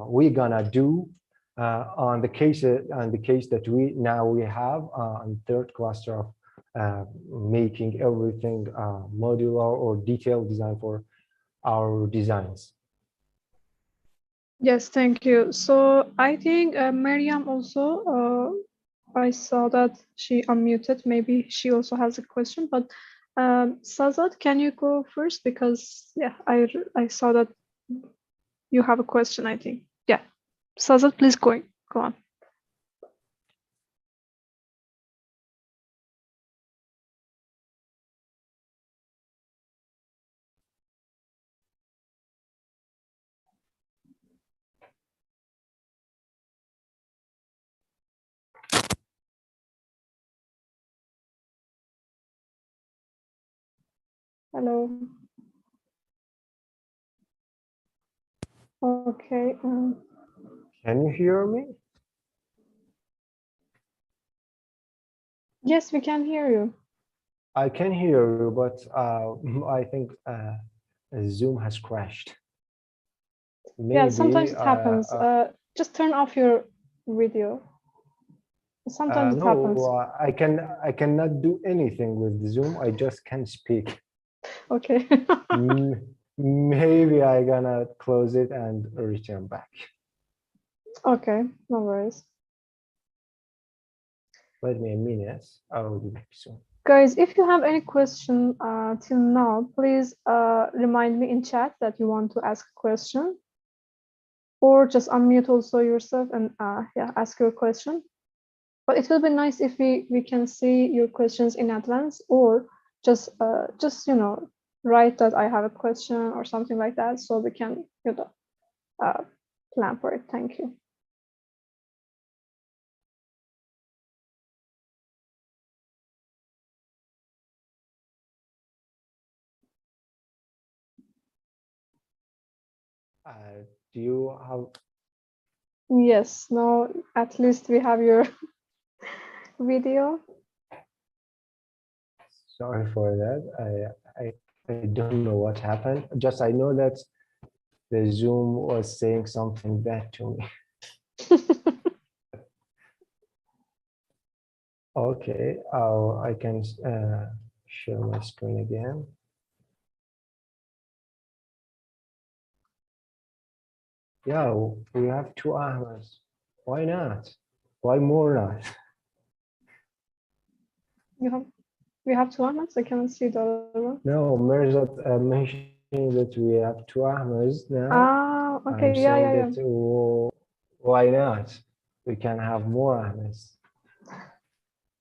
we're gonna do on the case that we have on third cluster of making everything modular or detailed design for our designs. Yes, thank you. So I think Mariam also. I saw that she unmuted. Maybe she also has a question, but Sazat, can you go first? Because yeah, I saw that you have a question, I think. Yeah, Sazat, please go on. Hello. Okay. Can you hear me? Yes, we can hear you. I can hear you, but I think Zoom has crashed. Maybe, yeah, sometimes it happens. Just turn off your video. Sometimes it happens. I cannot do anything with Zoom. I just can speak. Okay. Maybe I gonna close it and return back. Okay, no worries. Wait me a minute. I will be back soon. Guys, if you have any question till now, please remind me in chat that you want to ask a question, or just unmute also yourself and yeah, ask your question. But it will be nice if we can see your questions in advance, or just you know, write that I have a question or something like that, so we can, you know, plan for it. Thank you. Do you have? Yes, no, at least we have your video. Sorry for that. I don't know what happened. Just I know that The Zoom was saying something bad to me. Okay, I can share my screen again. Yeah, we have two Ahmeds. Why not? Why more not? We have two Ahmeds. I cannot see the other one. No, Mirzat mentioning that we have two Ahmeds now. Ah, okay, I'm yeah. saying that, why not? We can have more Ahmeds.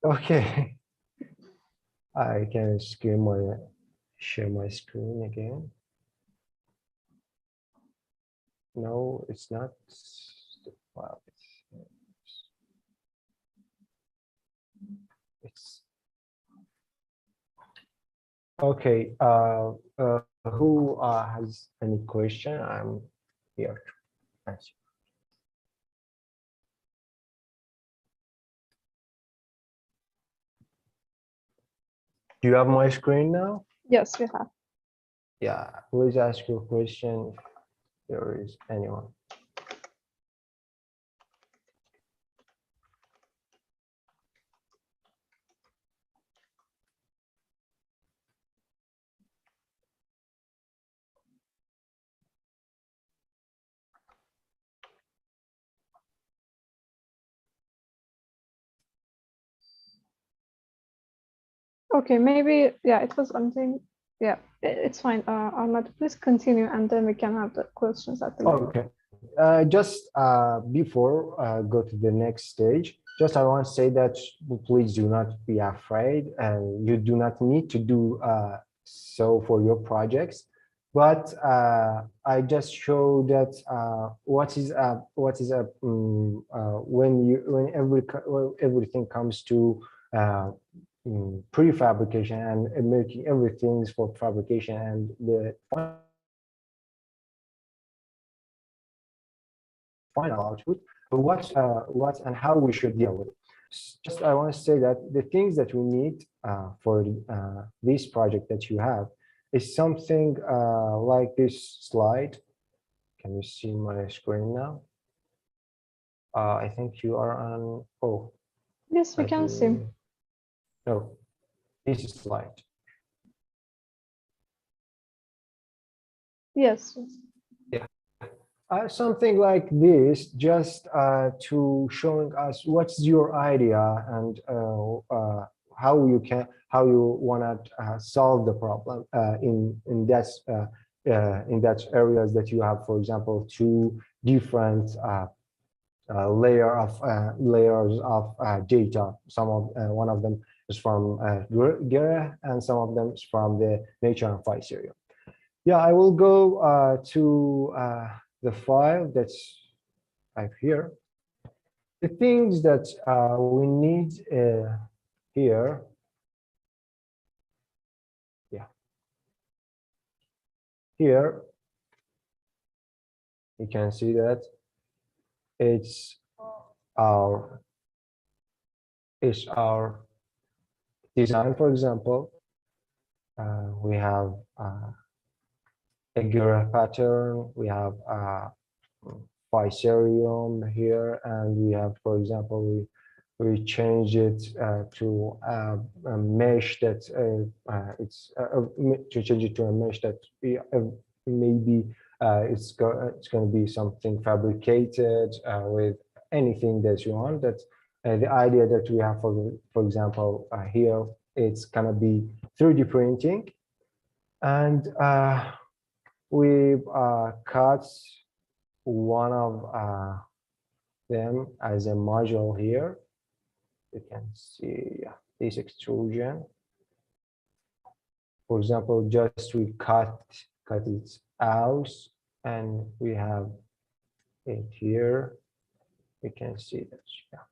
Okay. I can share my screen again. No, it's not. Well, it's okay. Who has any question? I'm here to answer. Do you have my screen now? Yes, we have. Yeah, please ask your question if there is anyone. Okay, maybe, yeah, it was something. Yeah, it's fine. Ahmed, please continue, and then we can have the questions at the end. Okay. Just before go to the next stage, just I want to say that please do not be afraid, and you do not need to do so for your projects. But I just show that when everything comes to prefabrication and making everything for fabrication and the final output, what and how we should deal with it. Just I want to say that the things that we need for this project that you have is something like this slide. Can you see my screen now? I think you are on. Oh, Yes, we can see. No, this slide. Yes. Yeah. Something like this, just to showing us what's your idea and how you want to solve the problem in that areas that you have, for example, two different layers of data. One of them is from Gera, and some of them is from the nature and file serial. Yeah, I will go to the file that's right here. The things that we need here. Yeah. Here, you can see that it's our design. For example, we have a Gera pattern, we have Phycerium here, and we have, for example, we changed it to a mesh that to change it to a mesh that maybe it's going to be something fabricated with anything that you want. That the idea that we have, for example, here, it's going to be 3D printing, and we've cut one of them as a module here. You can see this extrusion. For example, just we cut it out, and we have it here. We can see that. Yeah.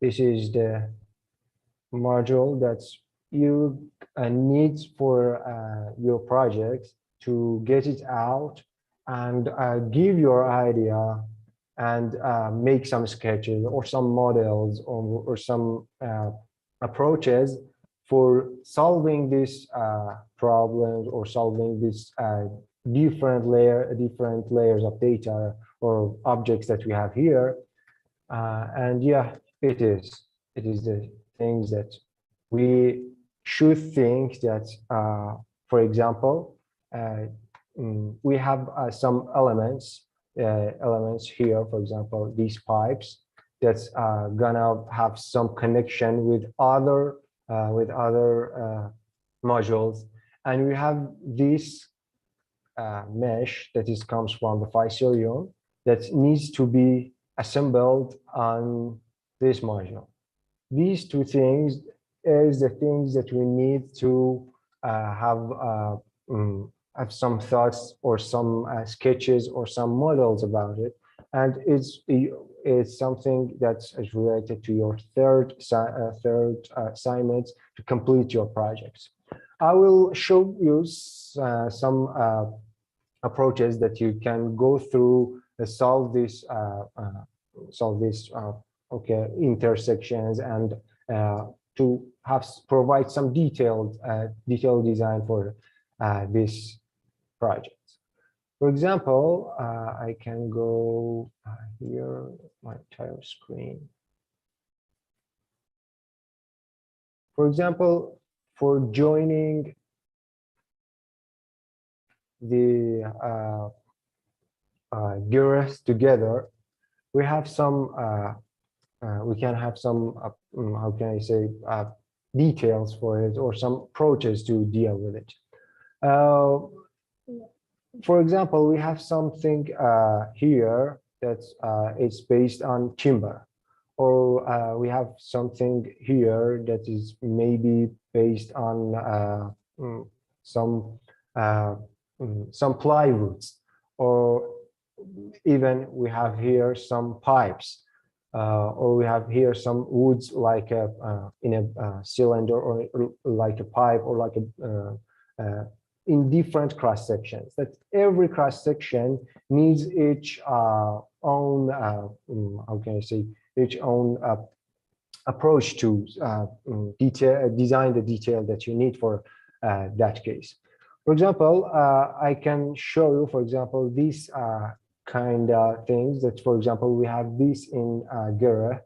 This is the module that you need for your project to get it out and give your idea and make some sketches or some models or some approaches for solving these problems or solving these different layers of data or objects that we have here. And yeah, it is the things that we should think that, for example, we have some elements here, for example, these pipes that's gonna have some connection with other modules, and we have this mesh that comes from the Phycerium that needs to be assembled on this module. These two things is the things that we need to have some thoughts or some sketches or some models about it, and it's something that is related to your third assignment to complete your projects. I will show you some approaches that you can go through to solve this intersections, and to provide some detailed design for this project. For example, I can go here, my entire screen. For example, for joining the gears together, we have some we can have some how can I say details for it, or some approaches to deal with it. For example, we have something here that is based on timber, or we have something here that is maybe based on some plywoods, or even we have here some pipes, or we have here some woods like in a cylinder, or like a pipe, or like a in different cross sections. That every cross section needs its own how can I say, its own approach to design the detail that you need for that case. For example, I can show you, for example, these kind of things that, for example, we have this in Gera.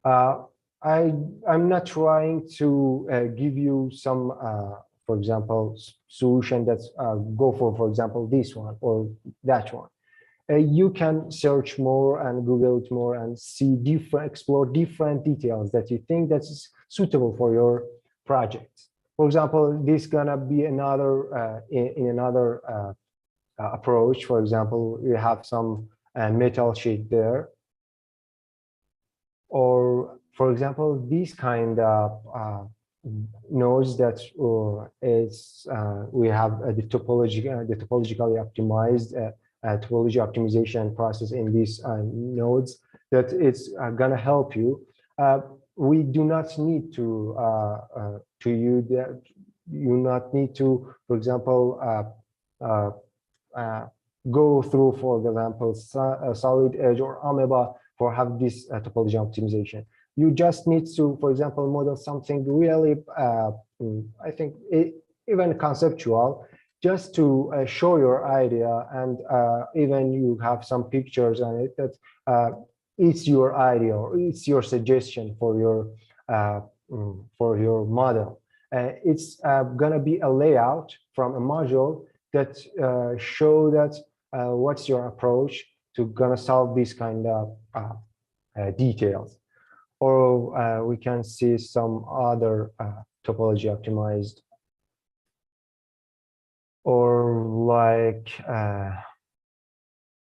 I'm not trying to give you some, for example, solution that's go for example, this one or that one. You can search more and Google it more and see explore different details that you think that's suitable for your project. For example, this gonna be another in another approach. For example, you have some metal sheet there, or for example, this kind of nodes that is we have the topologically optimized topology optimization process in these nodes that it's gonna help you. We do not need to use that. You not need to, for example, go through, for example, Solid Edge or Amoeba for have this topology optimization. You just need to, for example, model something really, I think, even conceptual, just to show your idea, and even you have some pictures on it that it's your idea or it's your suggestion for your model. It's gonna be a layout from a module that show that what's your approach to gonna solve this kind of details. Or we can see some other topology optimized, or like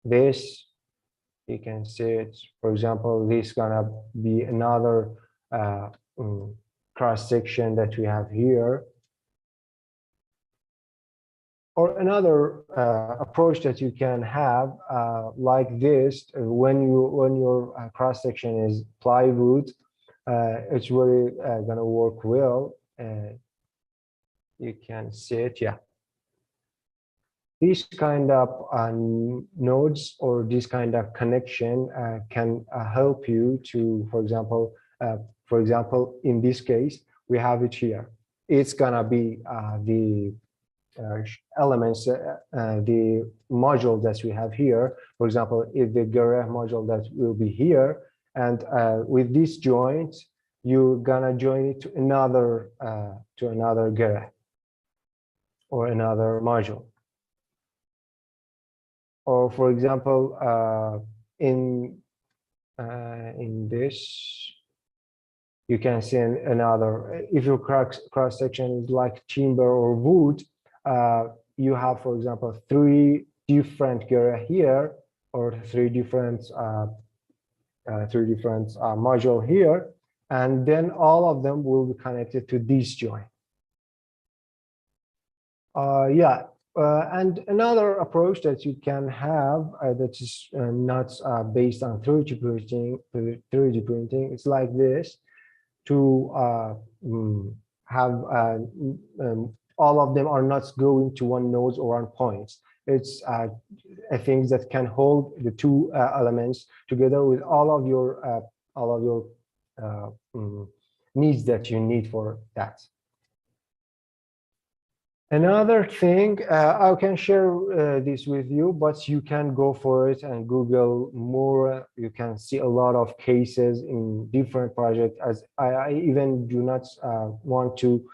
this. You can see it. For example, this is gonna be another cross section that we have here. Or another approach that you can have like this, when your cross section is plywood, it's really gonna work well. You can see it, yeah. These kind of nodes or this kind of connection can help you to, for example, in this case, we have it here. It's gonna be elements, the module that we have here. For example, if the garage module that will be here, and with this joint, you're gonna join it to another garage or another module. Or for example, in this, you can see another. If your cross section is like timber or wood, you have, for example, 3 different garage here, or 3 different module here, and then all of them will be connected to this joint. And another approach that you can have that is not based on 3D printing, it's like this, to have all of them are not going to one node or one point. It's things that can hold the 2 elements together with all of your needs that you need for that. Another thing, I can share this with you, but you can go for it and Google more. You can see a lot of cases in different projects, as I even do not want to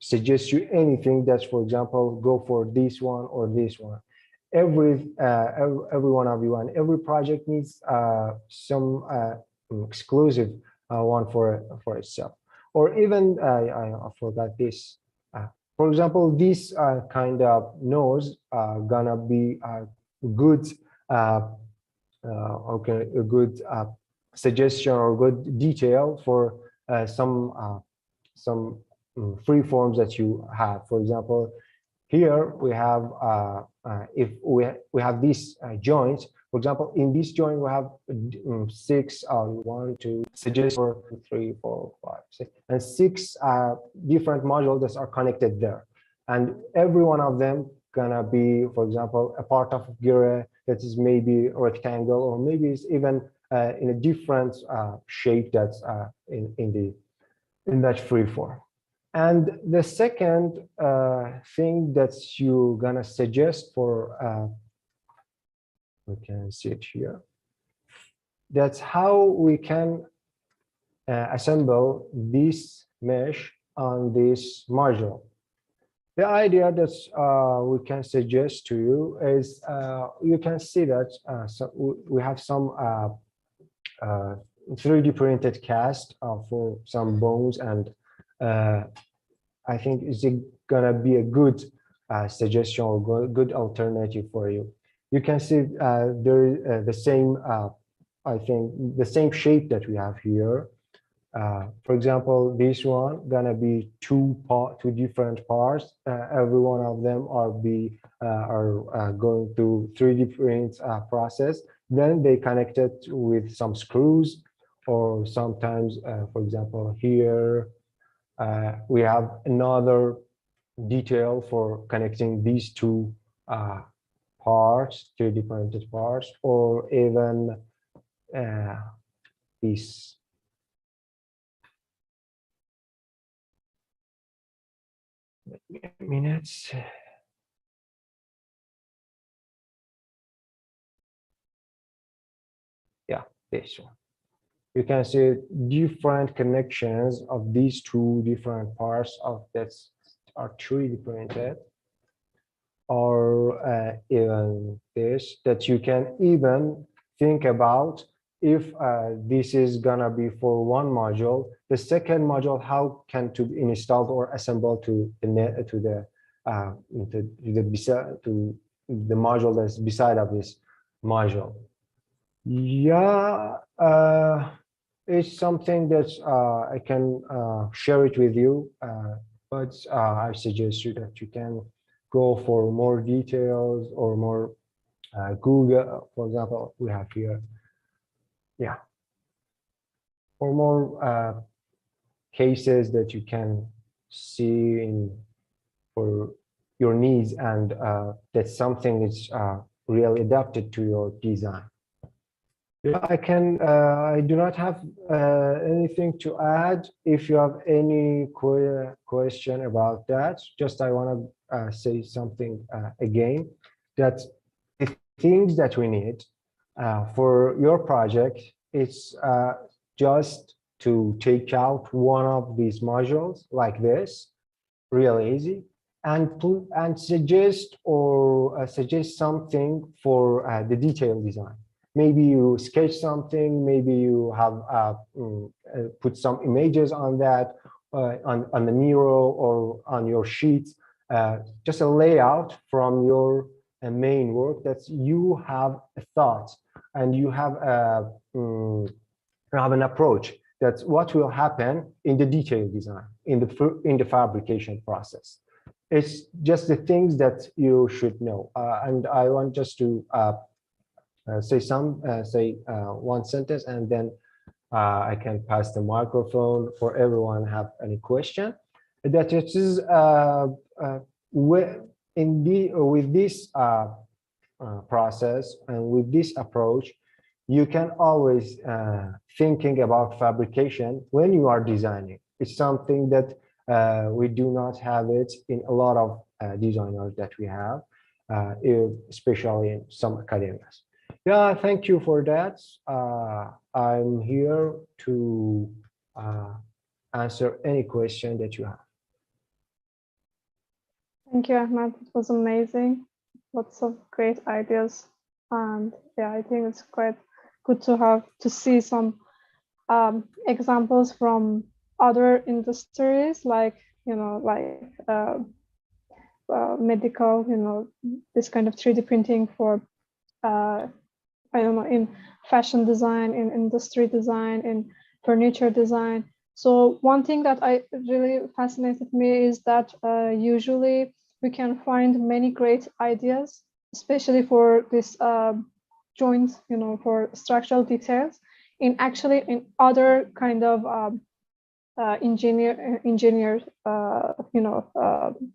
suggest you anything that's, for example, go for this one or this one. Every one of you and every project needs some exclusive one for itself. Or even, I forgot this. For example, this kind of nodes are gonna be a good, a good suggestion or good detail for some free forms that you have. For example, here we have if we have this joint. For example, in this joint we have 6 1 2 suggest for 3 4 5 6 and 6 different modules that are connected there, and every one of them gonna be, for example, a part of Gira that is maybe a rectangle, or maybe it's even in a different shape that's in that free form. And the second thing that you're gonna suggest for, we can see it here, that's how we can assemble this mesh on this module. The idea that we can suggest to you is you can see that we have some 3D printed cast for some bones, and I think it's gonna be a good suggestion or good alternative for you. You can see there the same, I think, the same shape that we have here. For example, this one gonna be two different parts. Every one of them are going through 3D print process. Then they connect it with some screws, or sometimes, for example, here we have another detail for connecting these two parts, 3D printed parts, or even this. Minutes. Yeah, this one. You can see different connections of these two different parts of that are 3D printed, or even this, that you can even think about if this is gonna be for one module, the second module, how can to be installed or assembled to the module that's beside of this module. Yeah, it's something that I can share it with you, but I suggest you that you can go for more details or more Google, for example, we have here. Yeah, for more cases that you can see for your needs, and that's something that's really adapted to your design. Yeah, I can. I do not have anything to add. If you have any question about that, just I want to say something again, that the things that we need for your project, it's just to take out one of these modules like this, real easy, and suggest something for the detailed design. Maybe you sketch something, maybe you have put some images on that, on the Miro or on your sheets, just a layout from your main work that you have a thought and you have an approach. That's what will happen in the detailed design, in the fabrication process. It's just the things that you should know. And I want just to say one sentence, and then I can pass the microphone for everyone have any question. That it is with this process and with this approach, you can always thinking about fabrication when you are designing. It's something that we do not have it in a lot of designers that we have, especially in some academics. Yeah, thank you for that. I'm here to answer any question that you have. Thank you, Ahmed. It was amazing. Lots of great ideas. And yeah, I think it's quite good to see some examples from other industries, like medical, this kind of 3D printing for I don't know, in fashion design, in industry design, in furniture design. So one thing that really fascinated me is that usually we can find many great ideas, especially for this joints, for structural details, in other kind of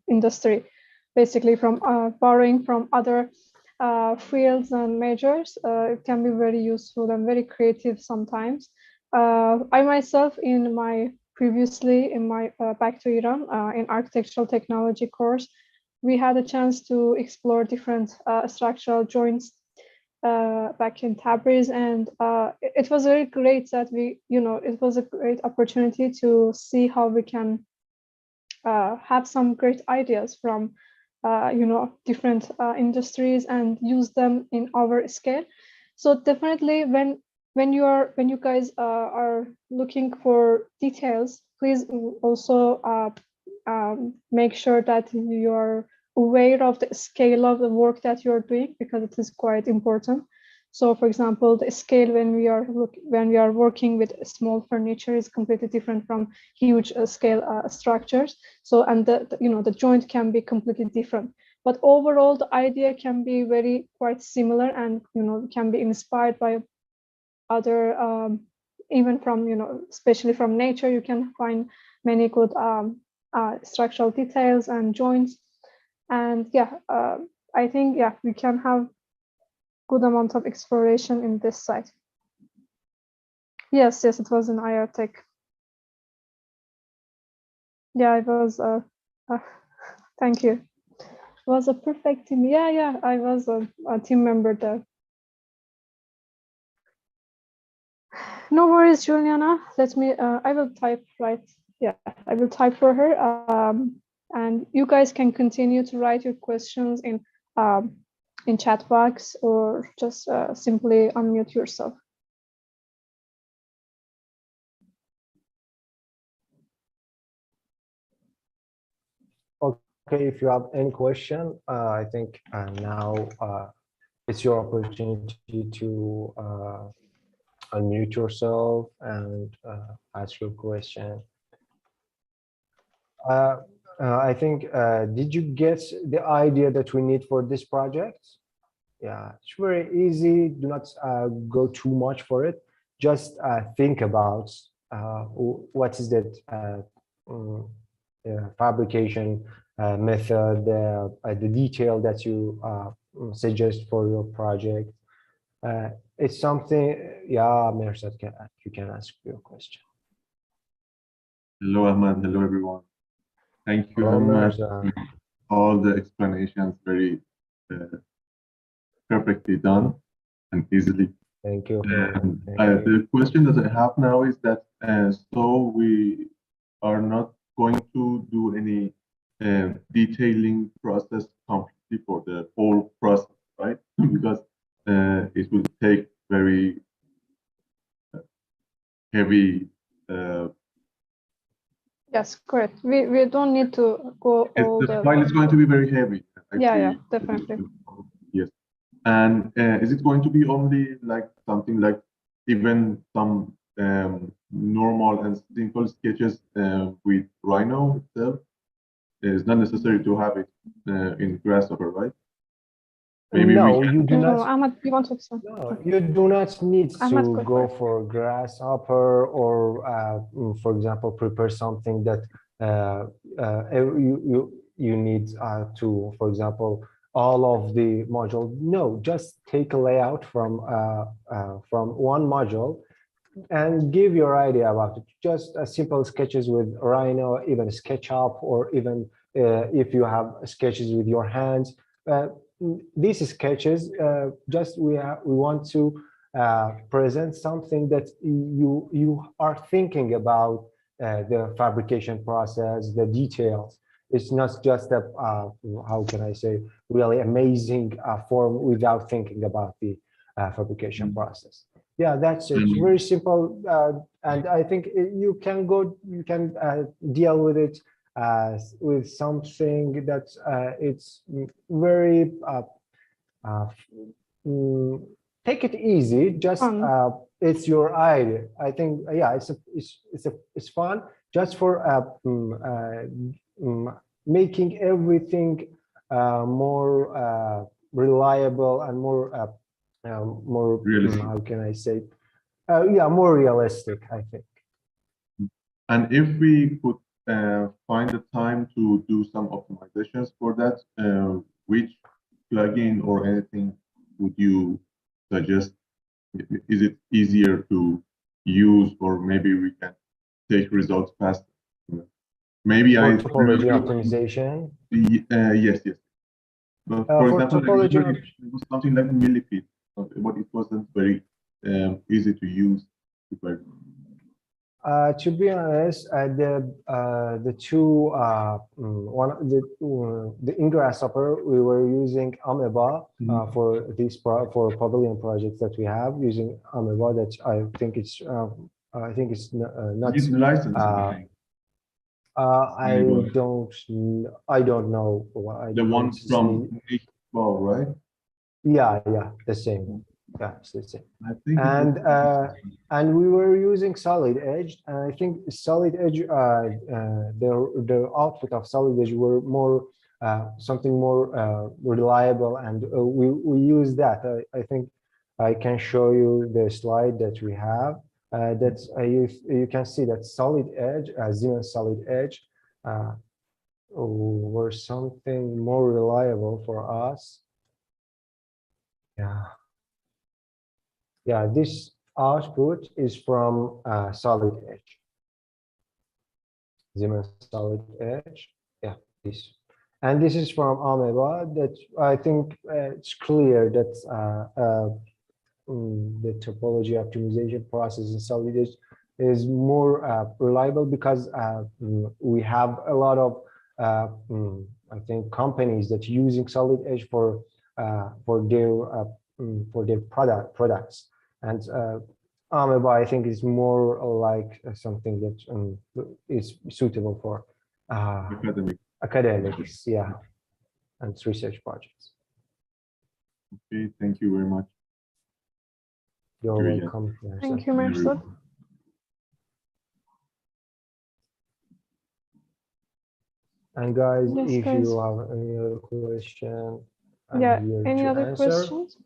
industry, basically from borrowing from other fields and majors. It can be very useful and very creative sometimes. I myself, previously in my back to Iran, in architectural technology course, we had a chance to explore different structural joints back in Tabriz, and it was very great that it was a great opportunity to see how we can have some great ideas from different industries and use them in our scale. So definitely when you guys are looking for details, please also make sure that you're aware of the scale of the work that you're doing, because it is quite important. So for example, the scale when we are working with small furniture is completely different from huge scale structures. So, and the joint can be completely different. But overall, the idea can be quite similar, and can be inspired by other, even from especially from nature. You can find many good structural details and joints. And yeah, I think we can have good amount of exploration in this site. Yes, it was in IR Tech. Yeah, it was. Thank you. It was a perfect team. Yeah, I was a team member there. No worries, Juliana. Let me. I will type right. Yeah, I will type for her. And you guys can continue to write your questions in chat box, or just simply unmute yourself. Okay, if you have any question, I think now it's your opportunity to unmute yourself and ask your question. I think, did you get the idea that we need for this project? Yeah, it's very easy. Do not go too much for it. Just think about what is that fabrication method, the detail that you suggest for your project. it's something. Yeah, Mirsad, you can ask your question. Hello, Ahmed. Hello, everyone. Thank you Hello, very much. Mirsad. All the explanations very perfectly done and easily. Thank you. The question that I have now is that so we are not going to do any detailing process completely for the whole process, right? Because it will take very heavy. Yes, correct. We don't need to go all The file is going to be very heavy. Yeah, definitely. Yes. And is it going to be only like something like even some normal and simple sketches with Rhino itself? It's not necessary to have it in Grasshopper, right? Maybe no, we can. you do not. No, Ahmed, you want to explain? No, you do not need Ahmed, to go for Grasshopper or, for example, prepare something that you need to, for example, all of the module. No, just take a layout from one module and give your idea about it. Just simple sketches with Rhino, even SketchUp, or even if you have sketches with your hands. These sketches, just we want to present something that you are thinking about the fabrication process, the details. It's not just a how can I say, really amazing form without thinking about the fabrication process. Yeah, that's it. It's very simple, and I think you can deal with it with something that it's very take it easy. Just it's your idea. I think yeah, it's fun just for making everything more reliable and more how can I say? Yeah, more realistic, I think. And if we could find the time to do some optimizations for that, which plugin or anything would you suggest? Is it easier to use, or maybe we can take results faster? Maybe for topology optimization. Yes. But for example, topology, it was something like millipede, but it wasn't very easy to use. To be honest, the two the in Grasshopper we were using Ameba for this for Pavilion projects that we have using Ameba. That I think it's not licensed. I don't know. The one from Nickball, right? Yeah, the same. Yeah, it's the same. I think and we were using Solid Edge, and I think Solid Edge, the output of Solid Edge were more something more reliable, and we use that. I think I can show you the slide that we have. That's you can see that Solid Edge, Siemens Solid Edge, were something more reliable for us. Yeah, this output is from Solid Edge. Siemens Solid Edge. Yeah, this. And this is from Ameba. That I think it's clear that the topology optimization process in Solid Edge is more reliable because we have a lot of I think companies that using Solid Edge for their products, and Ameba I think is more like something that is suitable for academics, yeah, and research projects. Okay, thank you very much. You're welcome. Thank you, Mirsad. And guys, if you have any other question, yeah, any other questions?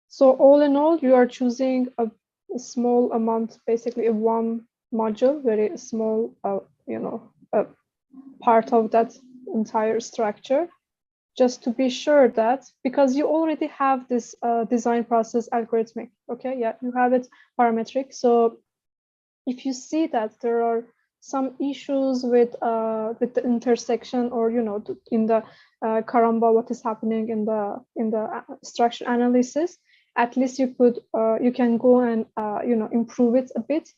So all in all, you are choosing a small amount, basically one module, very small, you know, a part of that entire structure. just to be sure that, because you already have this design process algorithmic, okay, yeah, you have it parametric. So if you see that there are some issues with the intersection, or in the karamba, what is happening in the structure analysis, at least you can go and improve it a bit,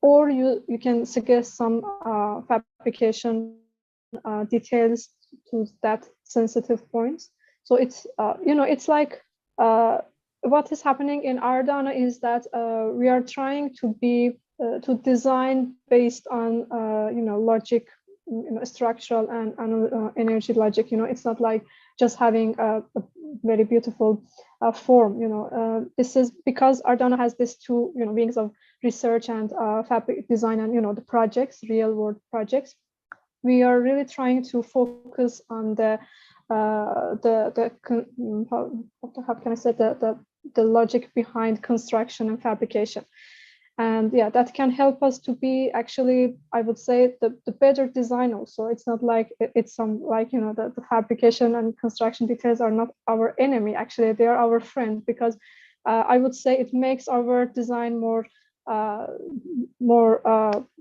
or you can suggest some fabrication details to that sensitive points. So it's it's like what is happening in Ardaena is that we are trying to design based on logic, structural and energy logic. It's not like just having a very beautiful form. This is because Ardaena has this two wings of research and fabric design, and the projects, real world projects. We are really trying to focus on how can I say, the logic behind construction and fabrication. And yeah, that can help us to be actually, I would say, the better design also. It's not like it's some like, the fabrication and construction details are not our enemy. Actually, they are our friend, because I would say it makes our design more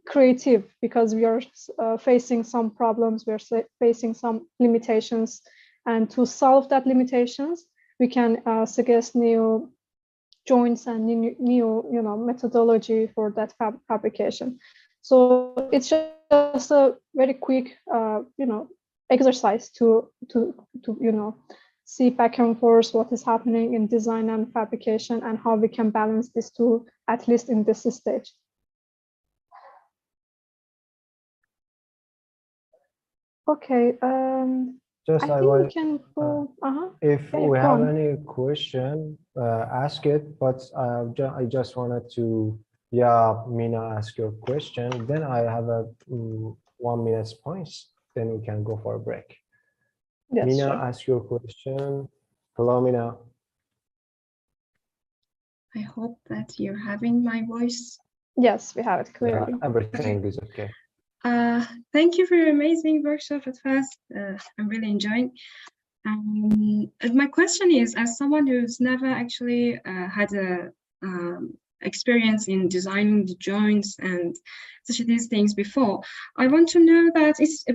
creative, because we are facing some problems, we are facing some limitations, and to solve that limitations, we can suggest new joints and new methodology for that fabrication. So it's just a very quick exercise to see back and forth what is happening in design and fabrication, and how we can balance these two, at least in this stage. Okay. Just I think we can go. If Yeah, we go have on. any question, ask it. But I just wanted to, Mina, ask your question. Then I have a 1 minute points. Then we can go for a break. Yes, Mina, sure. ask your question. Hello, Mina. I hope that you're having my voice. Yes, we have it clearly. Everything is okay. Thank you for your amazing workshop at first. I'm really enjoying. And my question is, as someone who's never actually had a experience in designing the joints and such these things before, I want to know that it's a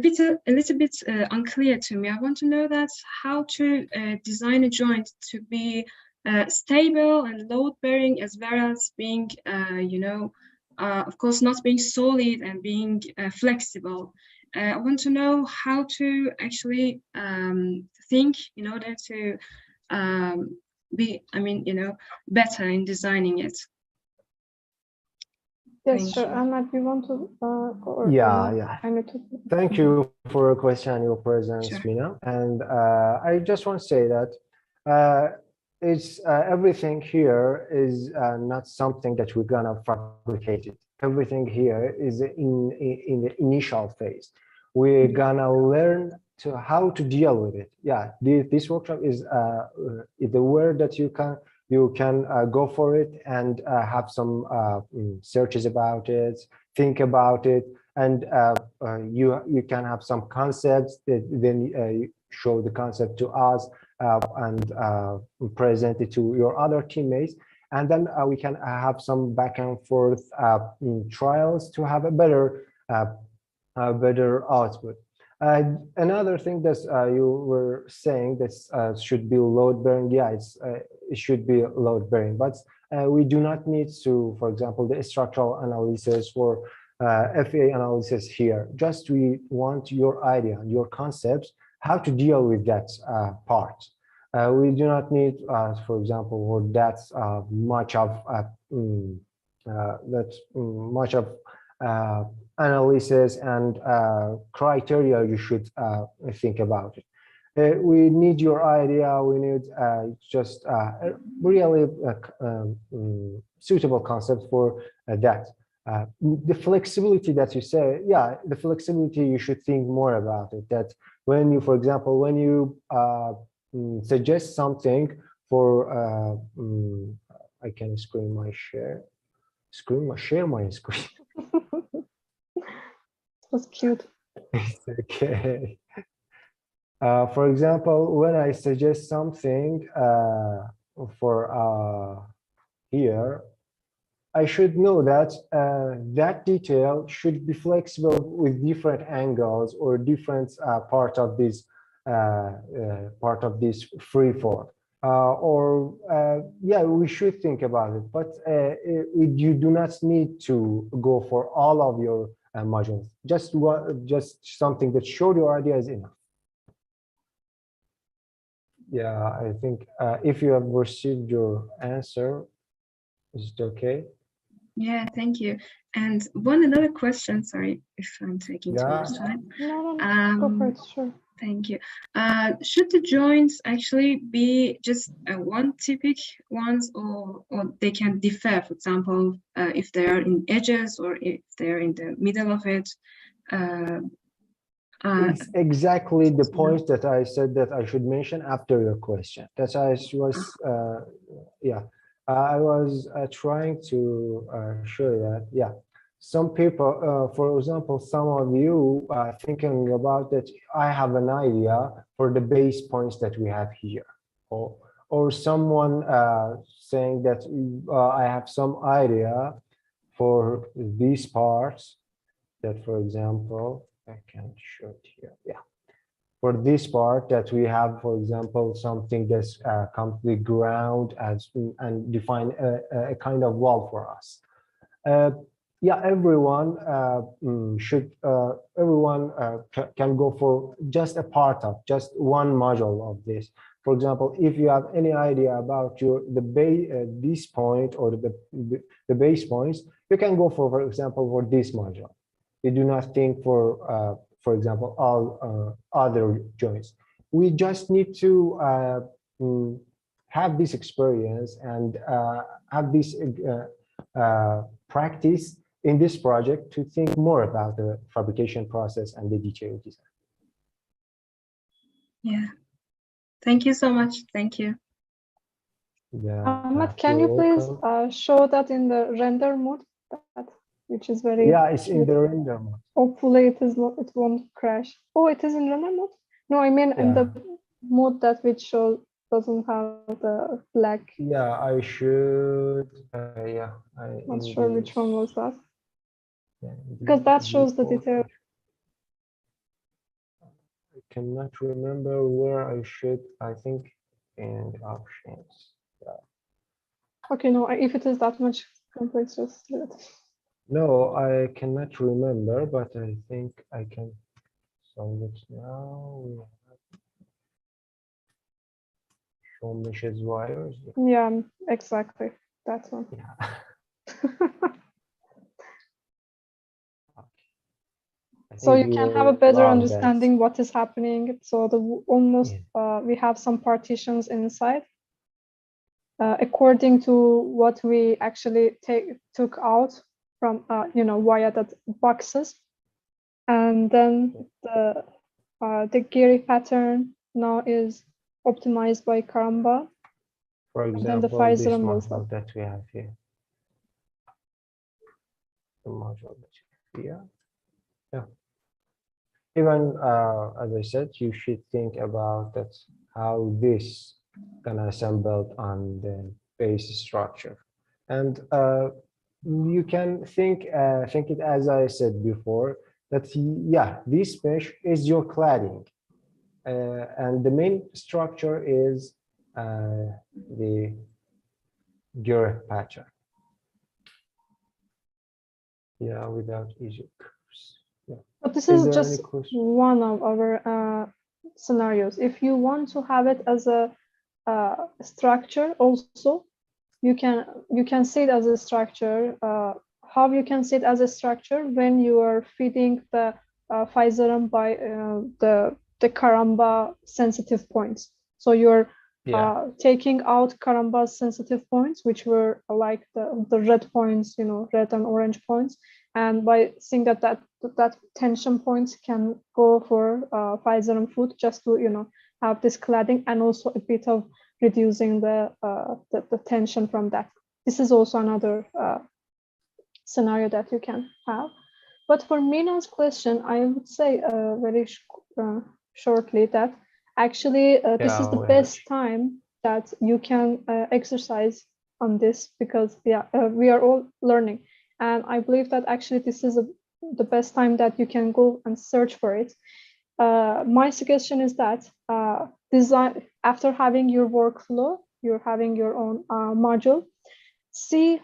little bit unclear to me. I want to know that how to design a joint to be stable and load-bearing, as well as being, of course, not being solid and being flexible. I want to know how to actually think in order to be, better in designing it. Yes, Thank sure. you. Ahmed, you want to go? Yeah. Thank you for your question and your presence, Sure. Mina. And I just want to say that it's everything here is not something that we're gonna fabricate it. Everything here is in the initial phase. We're gonna learn how to deal with it. Yeah, this workshop is the word that you can go for it and have some searches about it, think about it, and you can have some concepts that then you show the concept to us and present it to your other teammates, and then we can have some back and forth trials to have a better output. Another thing that you were saying that should be load bearing. Yeah, it should be load bearing, but we do not need to, for example, the structural analysis or FA analysis here. Just we want your idea and your concepts, how to deal with that part. We do not need, for example, or that's much of analysis and criteria you should think about it. We need your idea. We need just really suitable concept for that. The flexibility that you say, yeah, the flexibility, you should think more about it. That when you, for example, when you suggest something for, I can share my screen. It was cute. It's okay. For example, when I suggest something for here, I should know that that detail should be flexible with different angles or different part of this freeform. Yeah, we should think about it, but you do not need to go for all of your modules. Just something that showed your idea is enough. Yeah, I think if you have received your answer, is it okay? Yeah, thank you. And another question, sorry if I'm taking too much time. No, go for it, sure. Thank you. Should the joints actually be just one typic ones, or they can differ, for example, if they are in edges or if they're in the middle of it? It's exactly the point that I said that I should mention after your question. That's why I was, yeah, I was trying to show that, yeah. Some people, for example, some of you are thinking about that I have an idea for the base points that we have here. Or someone saying that I have some idea for these parts that, for example, I can show it here, yeah. For this part that we have, for example, something that's completely ground as and define a kind of wall for us. Yeah, everyone can go for just a part of just one module of this. For example, if you have any idea about this point or the base points, you can go for example, for this module. You do not think for example, all other joints. We just need to have this experience and have this practice in this project to think more about the fabrication process and the detailed design. Yeah, thank you so much. Thank you. Yeah, Ahmed, can you please show that in the render mode, which is very it's in the render mode. Hopefully it won't crash. Oh, it is in render mode? No, I mean in the mode that which shows doesn't have the black. Yeah, I should. Yeah, I'm not sure which one was that. Yeah, because that shows the detail. I cannot remember where I should. I think in the options. Yeah. Okay, no, if it is that much complex, just do it. No, I cannot remember, but I think I can solve it now. We have show meshes wires. Yeah, exactly. That one. Yeah. So you can have a better understanding what is happening. So almost we have some partitions inside according to what we actually took out from via that boxes, and then the Giri pattern now is optimized by Karamba. For example, this module that we have here. The module that you have here. Yeah. Even as I said, you should think about that how this can assembled on the base structure, and you can think it as I said before that this mesh is your cladding, and the main structure is the Giri pattern. Yeah, without easy curves. Yeah. But this is just one of our scenarios. If you want to have it as a structure, also you can see it as a structure. How you can see it as a structure when you are feeding the Pfizerum by the Karamba sensitive points. So you're taking out Karamba's sensitive points, which were like the red points, red and orange points, and by seeing that tension points can go for Pfizerum food, just to have this cladding, and also a bit of reducing the tension from that. This is also another scenario that you can have. But for Mina's question, I would say very shortly that Actually, this is the Yeah, best time that you can exercise on this, because we are all learning, and I believe that actually this is the best time that you can go and search for it. My suggestion is that design, after having your workflow, you're having your own module, see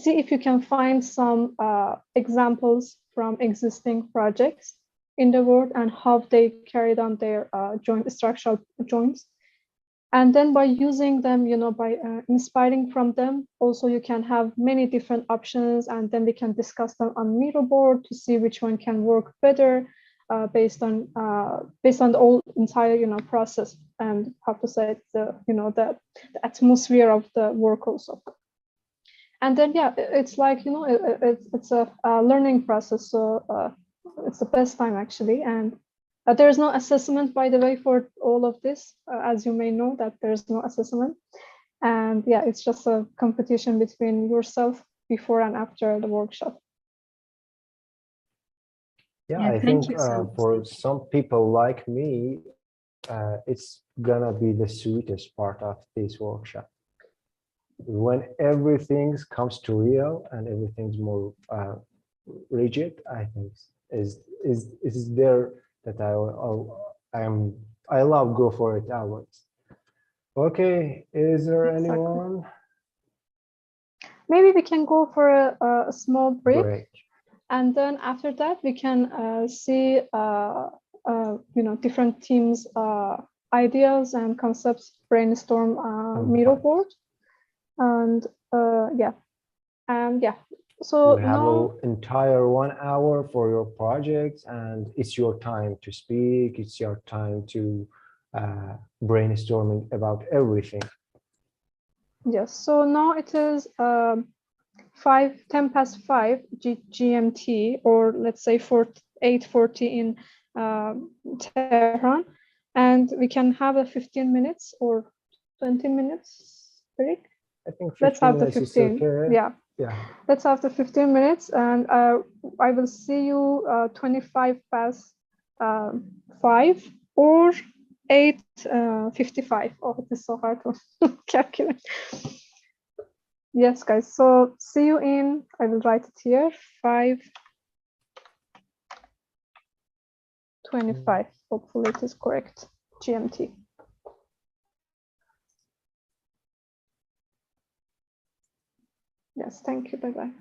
if you can find some examples from existing projects in the world and how they carried on their structural joints. And then by using them, by inspiring from them, also you can have many different options, and then we can discuss them on Miro board to see which one can work better based on the whole entire process, and how to say it, the atmosphere of the work also. And then it's like it's a learning process, so it's the best time actually. And there's no assessment, by the way, for all of this, as you may know that there's no assessment. And it's just a competition between yourself before and after the workshop. I think for some people like me, it's gonna be the sweetest part of this workshop. When everything comes to real and everything's more rigid, I think is there that I love go for it always. Okay, is there anyone? Maybe we can go for a small break. Great. And then after that we can see different teams ideas and concepts, brainstorm Miro board. And so you have now an entire 1 hour for your project, and it's your time to speak, it's your time to brainstorming about everything. Yes, so now it is 10 past 5 GMT, or let's say 8:40 in Tehran, and we can have a 15 minutes or 20 minutes break. I think 15 let's have the 15. Is okay. Yeah. Let's have the 15 minutes, and I will see you 25 past 5 or 8:55. Oh, it is so hard to calculate. Yes, guys. So see you in, I will write it here, 5:25. Hopefully it is correct, GMT. Yes, thank you. Bye-bye.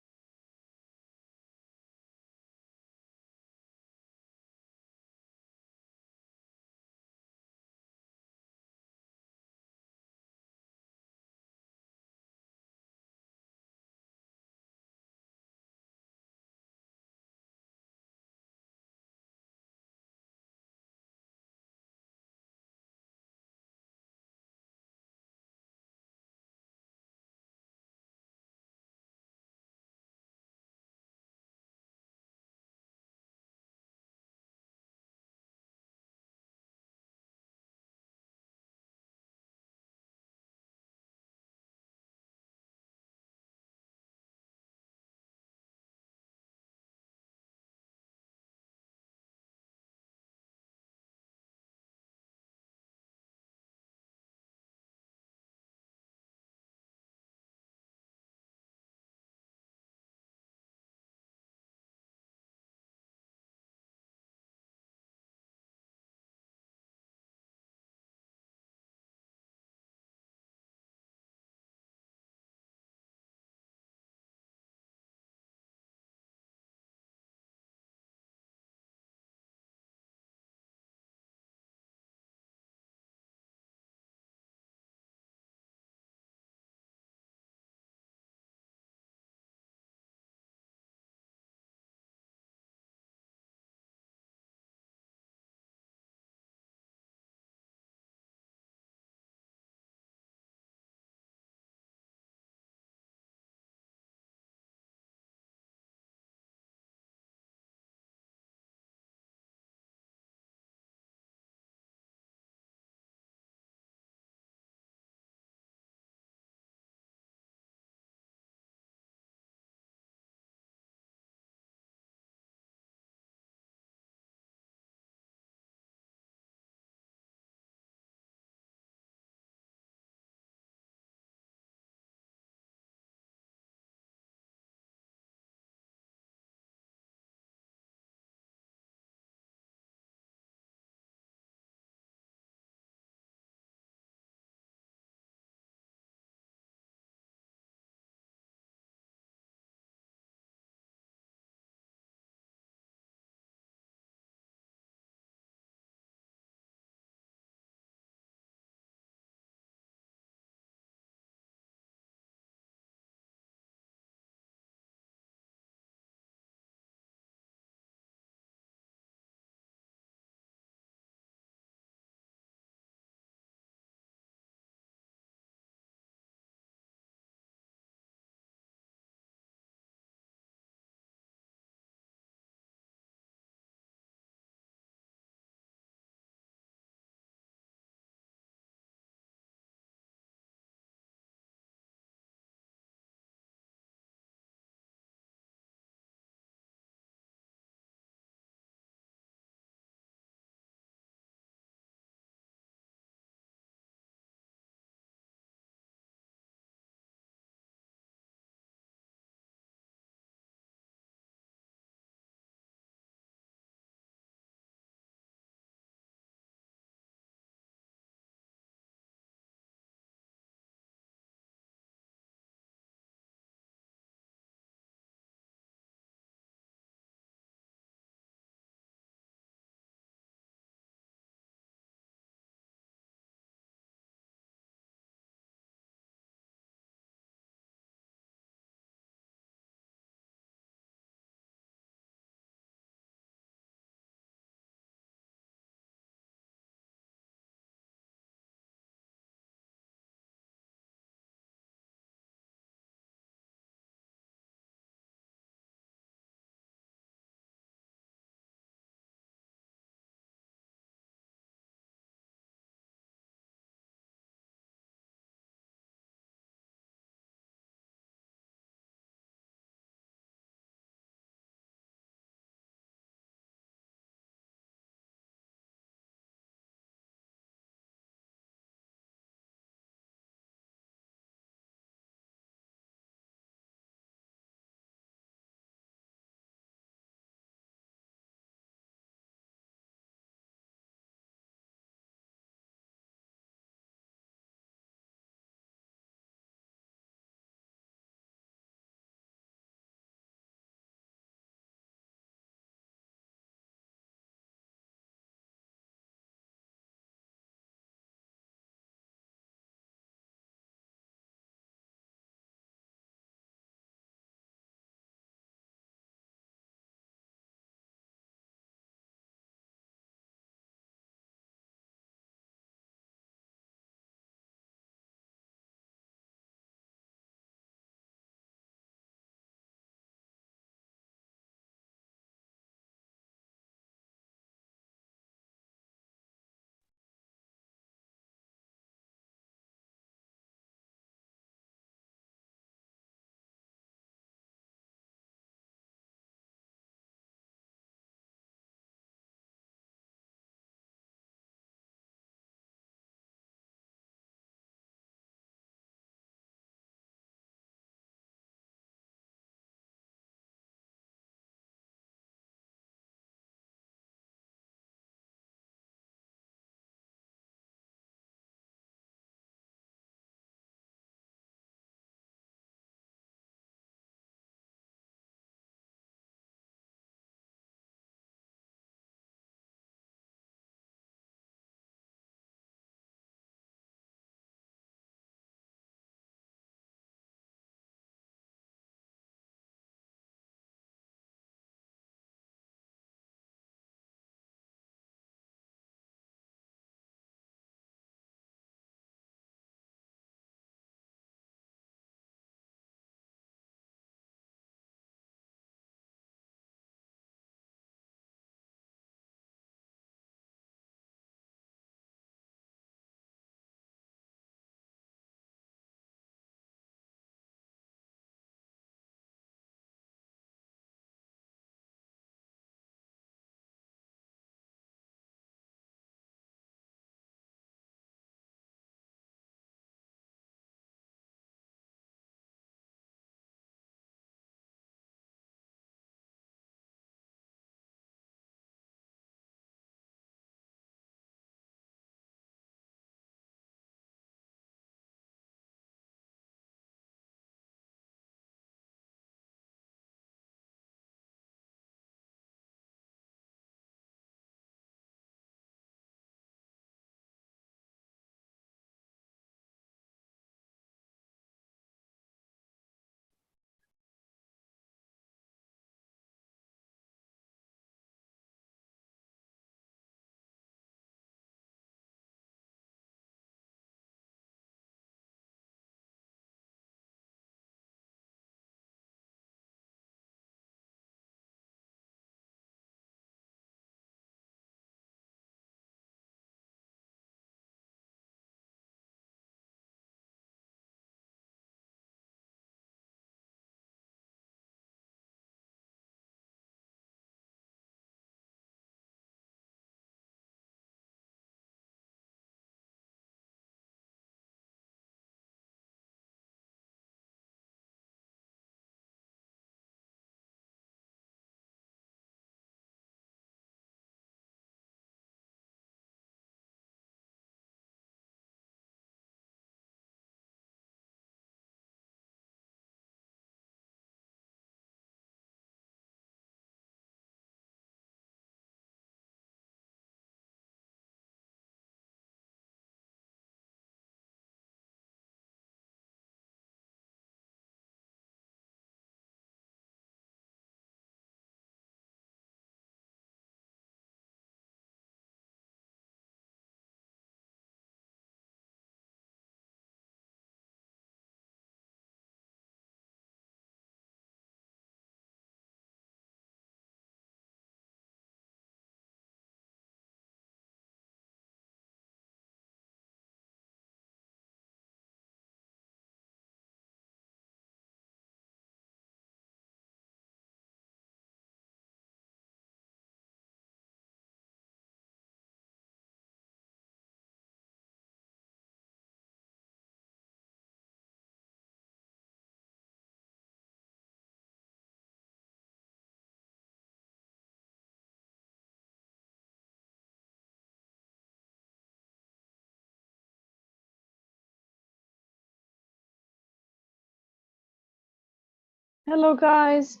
Hello, guys.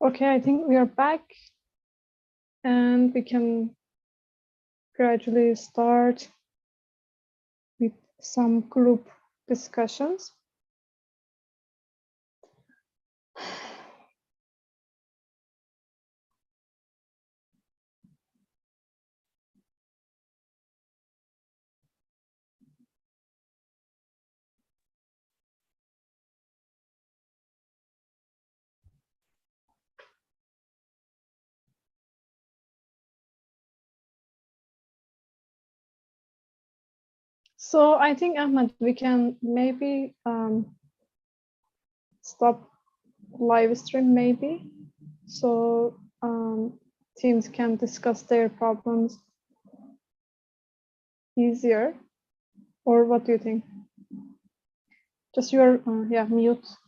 Okay, I think we are back and we can gradually start with some group discussions. So I think, Ahmed, we can maybe stop live stream maybe, so teams can discuss their problems easier. Or what do you think? Just your yeah, mute.